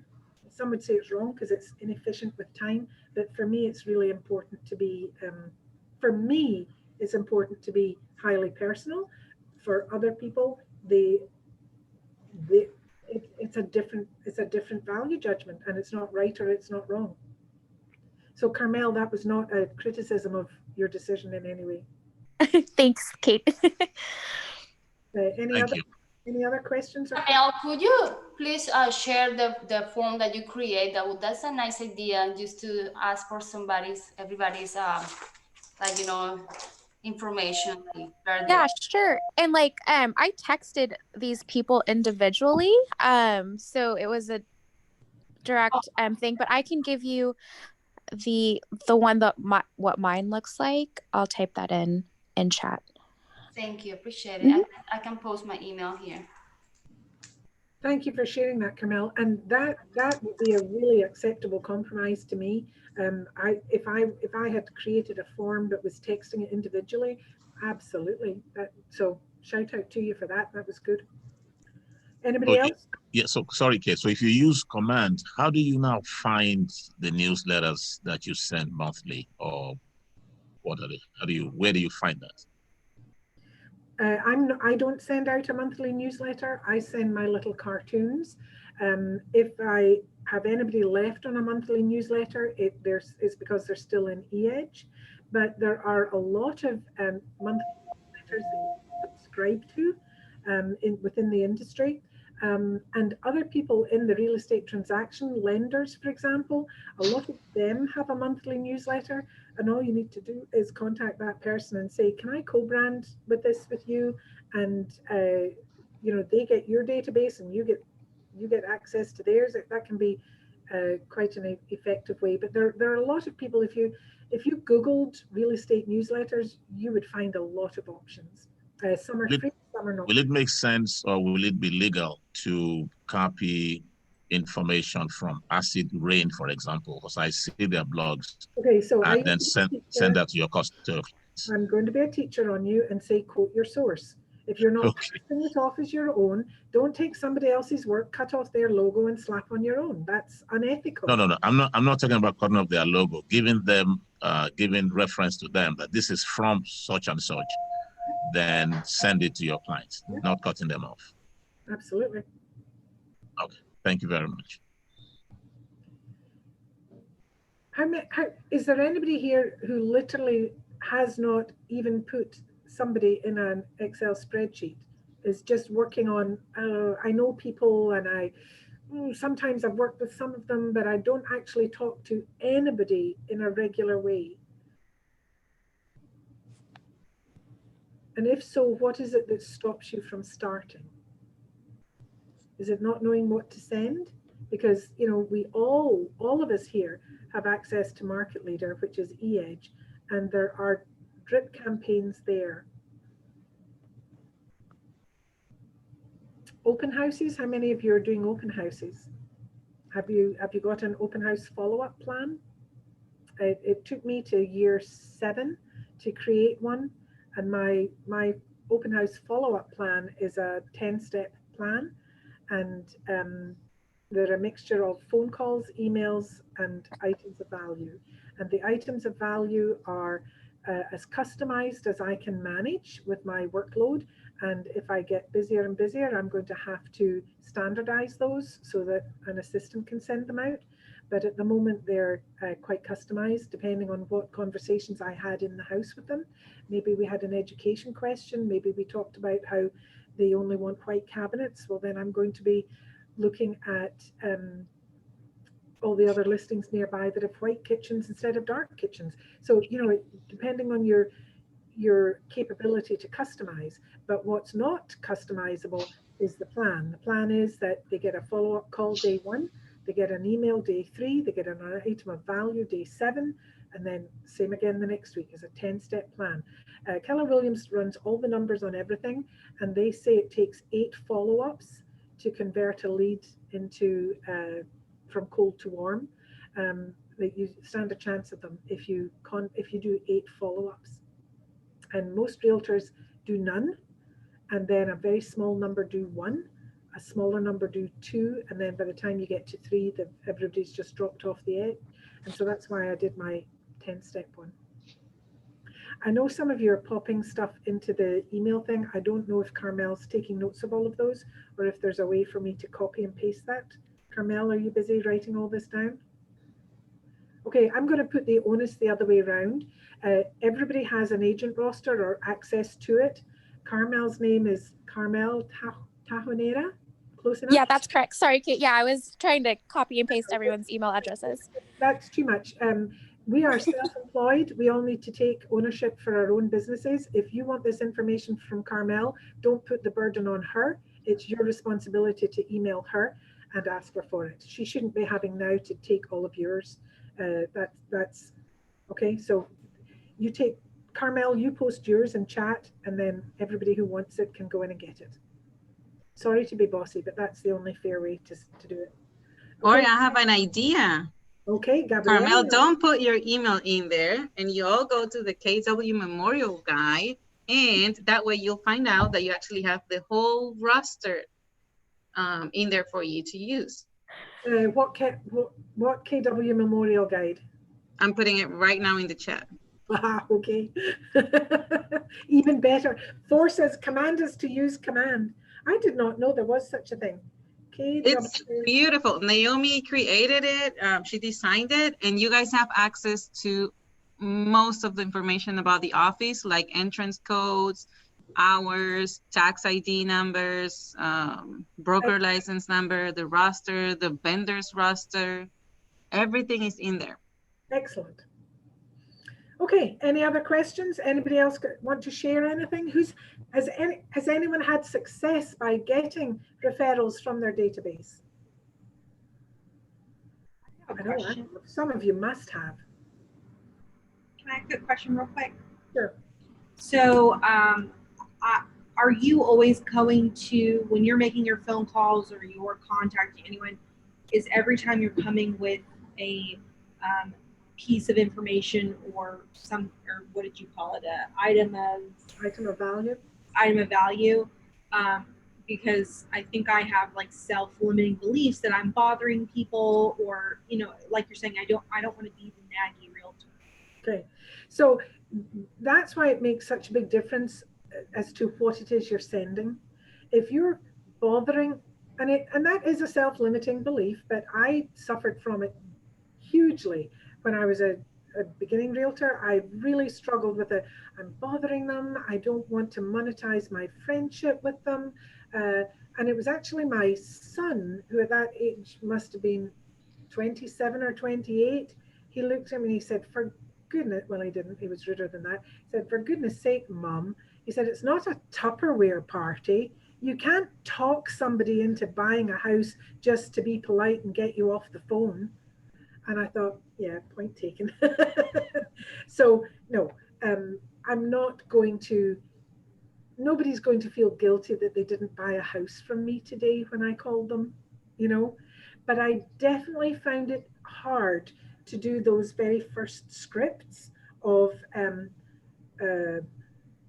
Some would say it's wrong because it's inefficient with time, but for me, it's really important to be, it's important to be highly personal. For other people, it's a different value judgment, and it's not right or it's not wrong. So Carmel, that was not a criticism of your decision in any way. Thanks, Kate. Any other questions? Carmel, could you please share the form that you create? That's a nice idea, just to ask for everybody's information. Yeah, sure. And I texted these people individually. So it was a direct thing, but I can give you the one that what mine looks like. I'll type that in chat. Thank you, appreciate it. I can post my email here. Thank you for sharing that, Carmel. And that would be a really acceptable compromise to me. If I had created a form that was texting it individually, absolutely. So shout out to you for that. That was good. Anybody else? Yeah, so sorry, Kate. So if you use Command, how do you now find the newsletters that you send monthly, or what are they? Where do you find that? I don't send out a monthly newsletter. I send my little cartoons. If I have anybody left on a monthly newsletter, it's because they're still in eEdge. But there are a lot of monthly newsletters that you subscribe to within the industry. And other people in the real estate transaction, lenders, for example, a lot of them have a monthly newsletter, and all you need to do is contact that person and say, can I co-brand with you? And they get your database and you get access to theirs. That can be quite an effective way. But there are a lot of people, if you Googled real estate newsletters, you would find a lot of options. Some are free, some are not. Will it make sense, or will it be legal to copy information from Acid Rain, for example? Because I see their blogs. Okay, so then send that to your customers. I'm going to be a teacher on you and say, quote your source. If you're not Okay. passing it off as your own, don't take somebody else's work, cut off their logo and slap on your own. That's unethical. No. I'm not talking about cutting off their logo, giving reference to them that this is from such and such. Then send it to your clients, not cutting them off. Absolutely. Okay. Thank you very much. Is there anybody here who literally has not even put somebody in an Excel spreadsheet, is just working on, I know people and sometimes I've worked with some of them, but I don't actually talk to anybody in a regular way? And if so, what is it that stops you from starting? Is it not knowing what to send? Because, you know, we all of us here have access to Market Leader, which is eEdge, and there are drip campaigns there. Open houses, how many of you are doing open houses? Have you got an open house follow-up plan? It took me to year 7 to create one, and my open house follow-up plan is a 10-step plan, and they're a mixture of phone calls, emails, and items of value. And the items of value are as customized as I can manage with my workload. And if I get busier and busier, I'm going to have to standardize those so that an assistant can send them out. But at the moment, they're quite customized depending on what conversations I had in the house with them. Maybe we had an education question. Maybe we talked about how they only want white cabinets. Well, then I'm going to be looking at all the other listings nearby that have white kitchens instead of dark kitchens. So, you know, depending on your capability to customize, but what's not customizable is the plan. The plan is that they get a follow-up call day 1, they get an email day 3, they get an item of value day 7, and then same again the next week is a 10-step plan. Keller Williams runs all the numbers on everything, and they say it takes 8 follow-ups to convert a lead into from cold to warm. That you stand a chance of them if you do 8 follow-ups. And most realtors do none, and then a very small number do 1, a smaller number do 2, and then by the time you get to 3, everybody's just dropped off the edge. And so that's why I did my 10-step one. I know some of you are popping stuff into the email thing. I don't know if Carmel's taking notes of all of those, or if there's a way for me to copy and paste that. Carmel, are you busy writing all this down? Okay, I'm going to put the onus the other way around. Everybody has an agent roster or access to it. Carmel's name is Carmel Tajonera. Close enough? Yeah, that's correct. Sorry, Kate. Yeah, I was trying to copy and paste everyone's email addresses. That's too much. We are self-employed. We all need to take ownership for our own businesses. If you want this information from Carmel, don't put the burden on her. It's your responsibility to email her and ask her for it. She shouldn't be having now to take all of yours. That's okay. So you take Carmel, you post yours in chat, and then everybody who wants it can go in and get it. Sorry to be bossy, but that's the only fair way to do it. Or Okay. I have an idea. Okay, Gabrielle. Carmel, don't put your email in there, and you all go to the KW Memorial Guide, and that way you'll find out that you actually have the whole roster in there for you to use. What KW Memorial Guide? I'm putting it right now in the chat. Ah, okay. Even better. Force us, command us to use command. I did not know there was such a thing. It's beautiful. Naomi created it. She designed it, and you guys have access to most of the information about the office, like entrance codes, hours, tax ID numbers, broker license number, the roster, the vendor's roster. Everything is in there. Excellent. Okay, any other questions? Anybody else want to share anything? Has anyone had success by getting referrals from their database? I know some of you must have. Can I ask a question real quick? Sure. So are you always going to, when you're making your phone calls or you're contacting anyone, is every time you're coming with a piece of information or what did you call it, an item of value? item of value, because I think I have like self-limiting beliefs that I'm bothering people, or, you know, like you're saying, I don't want to be the naggy realtor. Okay, so that's why it makes such a big difference as to what it is you're sending. If you're bothering, and that is a self-limiting belief, but I suffered from it hugely when I was a beginning realtor. I really struggled with it. I'm bothering them. I don't want to monetize my friendship with them. And it was actually my son, who at that age must have been 27 or 28. He looked at me and he said, for goodness, well, he didn't, he was ruder than that. He said, for goodness sake, Mum, he said, it's not a Tupperware party. You can't talk somebody into buying a house just to be polite and get you off the phone. And I thought, yeah, point taken. So no, I'm not going to, nobody's going to feel guilty that they didn't buy a house from me today when I called them, you know. But I definitely found it hard to do those very first scripts of,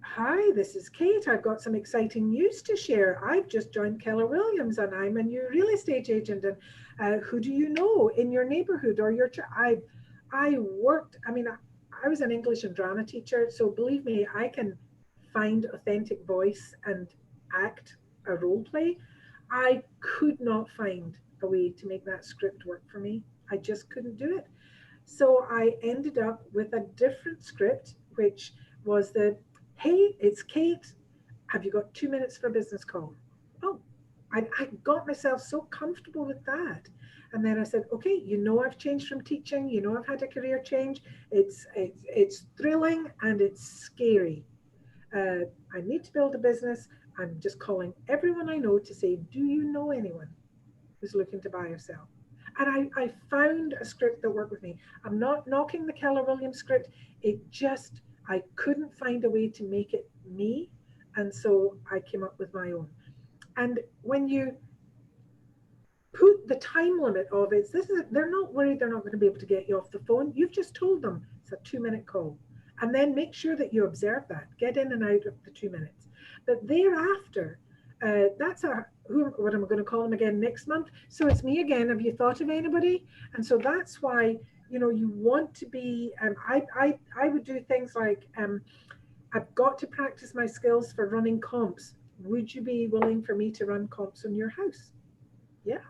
hi, this is Kate. I've got some exciting news to share. I've just joined Keller Williams and I'm a new real estate agent. And who do you know in your neighborhood or your church? I worked, I mean, I was an English and drama teacher. So believe me, I can find authentic voice and act a role play. I could not find a way to make that script work for me. I just couldn't do it. So I ended up with a different script, which was the, hey, it's Kate. Have you got 2 minutes for a business call? Oh, I got myself so comfortable with that. And then I said, okay, you know, I've changed from teaching. You know, I've had a career change. It's thrilling and it's scary. I need to build a business. I'm just calling everyone I know to say, do you know anyone who's looking to buy or sell? And I found a script that worked with me. I'm not knocking the Keller Williams script. It just, I couldn't find a way to make it me. And so I came up with my own. And when you put the time limit of it, they're not worried they're not going to be able to get you off the phone. You've just told them it's a 2-minute call. And then make sure that you observe that. Get in and out of the 2 minutes. But thereafter, that's what I'm going to call them again next month. So it's me again. Have you thought of anybody? And so that's why, you know, you want to be, I would do things like, I've got to practice my skills for running comps. Would you be willing for me to run comps on your house? Yeah.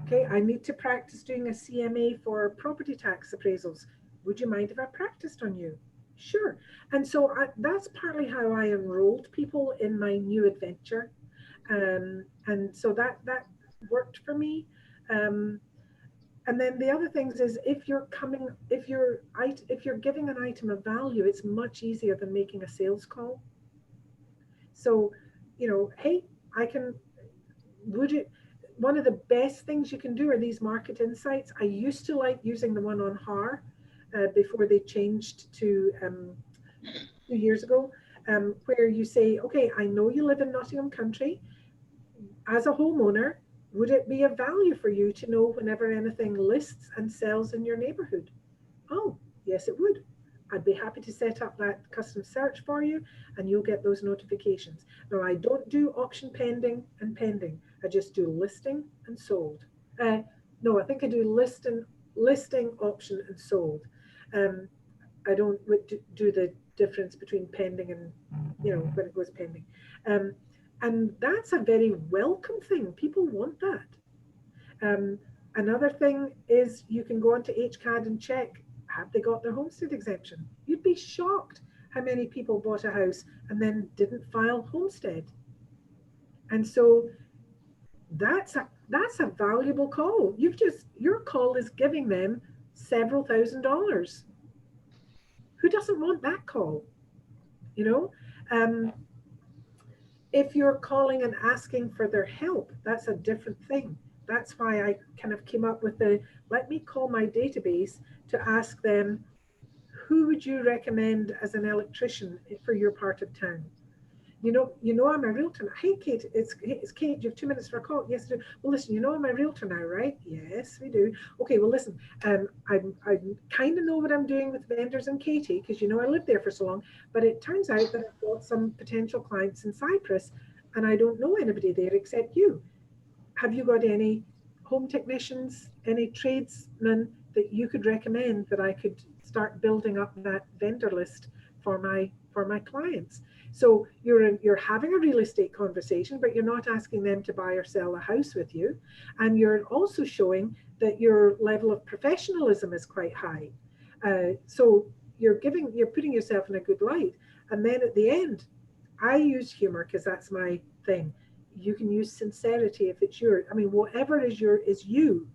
Okay, I need to practice doing a CMA for property tax appraisals. Would you mind if I practiced on you? Sure. And so that's partly how I enrolled people in my new adventure. And so that worked for me. And then the other things is if you're giving an item of value, it's much easier than making a sales call. So, you know, hey, one of the best things you can do are these market insights. I used to like using the one on HAR before they changed to 2 years ago, where you say, okay, I know you live in Nottingham Country. As a homeowner, would it be of value for you to know whenever anything lists and sells in your neighborhood? Oh, yes, it would. I'd be happy to set up that custom search for you and you'll get those notifications. Now, I don't do auction pending and pending. I just do listing and sold. No, I think I do listing, auction and sold. I don't do the difference between pending and, you know, when it goes pending. And that's a very welcome thing. People want that. Another thing is you can go onto HCAD and check, have they got their homestead exemption? You'd be shocked how many people bought a house and then didn't file homestead. And so that's a valuable call. Your call is giving them several $1,000s. Who doesn't want that call? You know, if you're calling and asking for their help, that's a different thing. That's why I kind of came up with let me call my database to ask them, who would you recommend as an electrician for your part of town? You know I'm a realtor now. Hey, Kate, it's Kate. Do you have 2 minutes for a call? Yes, I do. Well, listen, you know I'm a realtor now, right? Yes, we do. Okay, well, listen, I kind of know what I'm doing with vendors and Katie, because you know I lived there for so long, but it turns out that I've got some potential clients in Cyprus, and I don't know anybody there except you. Have you got any home technicians, any tradesmen that you could recommend that I could start building up that vendor list for my clients? So you're having a real estate conversation, but you're not asking them to buy or sell a house with you, and you're also showing that your level of professionalism is quite high. So you're putting yourself in a good light, and then at the end, I use humor because that's my thing. You can use sincerity if it's your. I mean, whatever is you.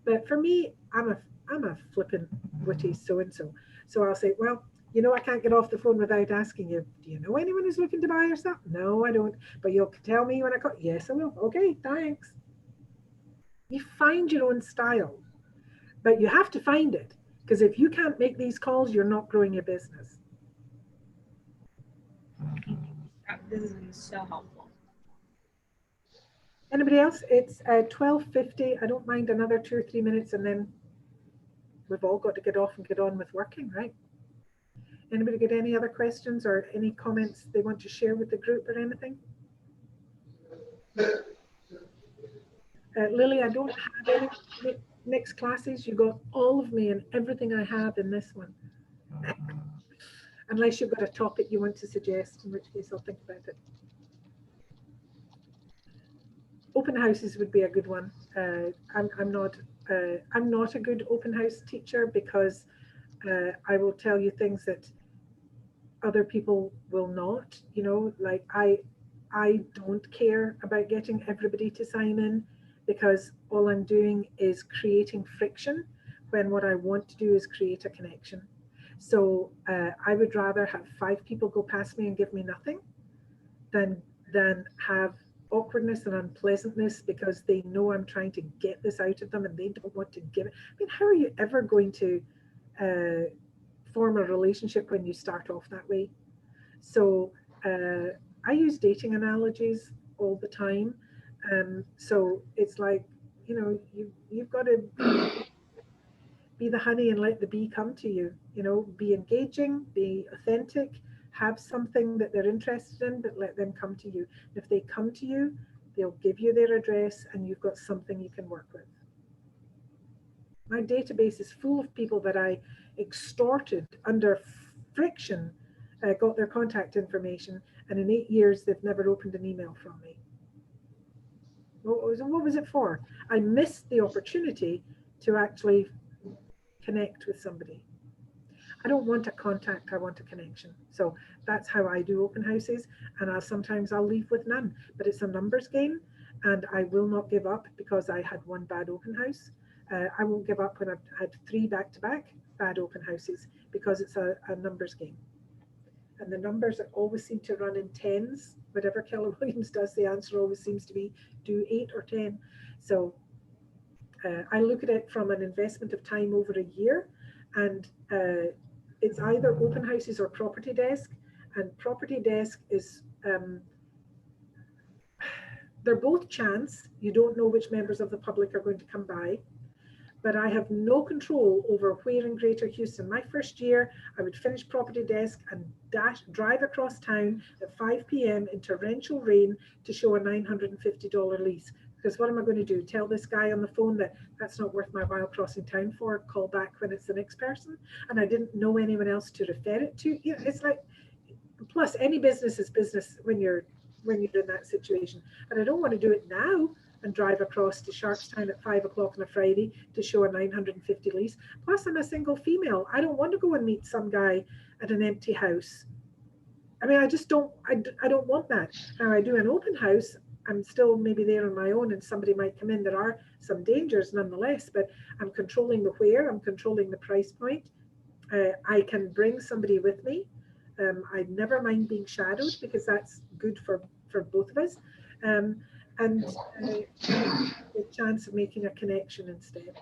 But for me, I'm a flippin' witty so and so. So I'll say, well, you know, I can't get off the phone without asking you, do you know anyone who's looking to buy or sell? No, I don't. But you'll tell me when I call. Yes, I will. Okay, thanks. You find your own style, but you have to find it, because if you can't make these calls, you're not growing your business. This has been so helpful. Anybody else? It's 12:50. I don't mind another 2 or 3 minutes, and then we've all got to get off and get on with working, right? Anybody got any other questions or any comments they want to share with the group or anything? Lily, I don't have any next classes. You got all of me and everything I have in this one. Unless you've got a topic you want to suggest, in which case I'll think about it. Open houses would be a good one. I'm not a good open house teacher, because I will tell you things that other people will not. You know, like I don't care about getting everybody to sign in, because all I'm doing is creating friction, when what I want to do is create a connection. So I would rather have 5 people go past me and give me nothing than have awkwardness and unpleasantness because they know I'm trying to get this out of them and they don't want to give it. I mean, how are you ever going to form a relationship when you start off that way? So I use dating analogies all the time. So it's like, you know, you've got to be the honey and let the bee come to you. You know, be engaging, be authentic, have something that they're interested in, but let them come to you. If they come to you, they'll give you their address and you've got something you can work with. My database is full of people that I extorted under friction, got their contact information, and in 8 years, they've never opened an email from me. What was it for? I missed the opportunity to actually connect with somebody. I don't want a contact, I want a connection. So that's how I do open houses, and sometimes I'll leave with none, but it's a numbers game, and I will not give up because I had one bad open house. I won't give up when I've had 3 back-to-back bad open houses, because it's a numbers game. And the numbers always seem to run in tens. Whatever Keller Williams does, the answer always seems to be do 8 or 10. So I look at it from an investment of time over a year, and it's either open houses or property desk. And property desk is, they're both chance. You don't know which members of the public are going to come by. But I have no control over where in Greater Houston. My first year, I would finish property desk and drive across town at 5 p.m. in torrential rain to show a $950 lease. Because what am I going to do? Tell this guy on the phone that that's not worth my while crossing town for, call back when it's the next person? And I didn't know anyone else to refer it to. You know, it's like, plus any business is business when you're in that situation. But I don't want to do it now and drive across to Sharpstown at 5 o'clock on a Friday to show a 950 lease. Plus, I'm a single female. I don't want to go and meet some guy at an empty house. I mean, I just don't, I don't want that. Now, I do an open house. I'm still maybe there on my own and somebody might come in. There are some dangers nonetheless, but I'm controlling the where, I'm controlling the price point. I can bring somebody with me. I never mind being shadowed because that's good for both of us. And the chance of making a connection instead.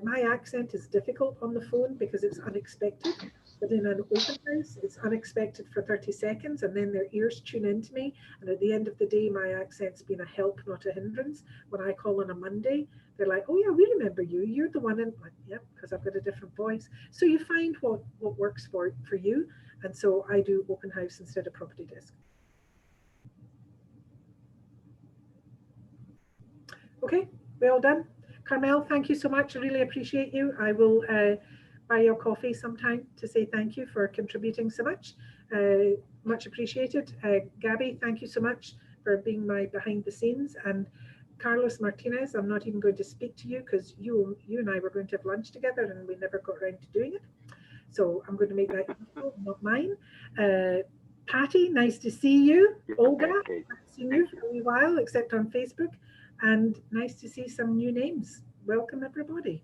My accent is difficult on the phone because it's unexpected, but in an open house. It's unexpected for 30 seconds, and then their ears tune into me. And at the end of the day, my accent's been a help, not a hindrance. When I call on a Monday, they're like, "Oh yeah, we remember you. You're the one." In like, yep, because I've got a different voice. So you find what works for you. And so I do open house instead of property disc. Okay, we all done? Carmel, thank you so much. I really appreciate you. I will buy your coffee sometime to say thank you for contributing so much. Much appreciated. Gabby, thank you so much for being my behind the scenes. And Carlos Martinez, I'm not even going to speak to you because you and I were going to have lunch together and we never got around to doing it. So I'm going to make that not mine. Patty, nice to see you. Olga, I haven't seen you for a wee while, except on Facebook. And nice to see some new names. Welcome, everybody.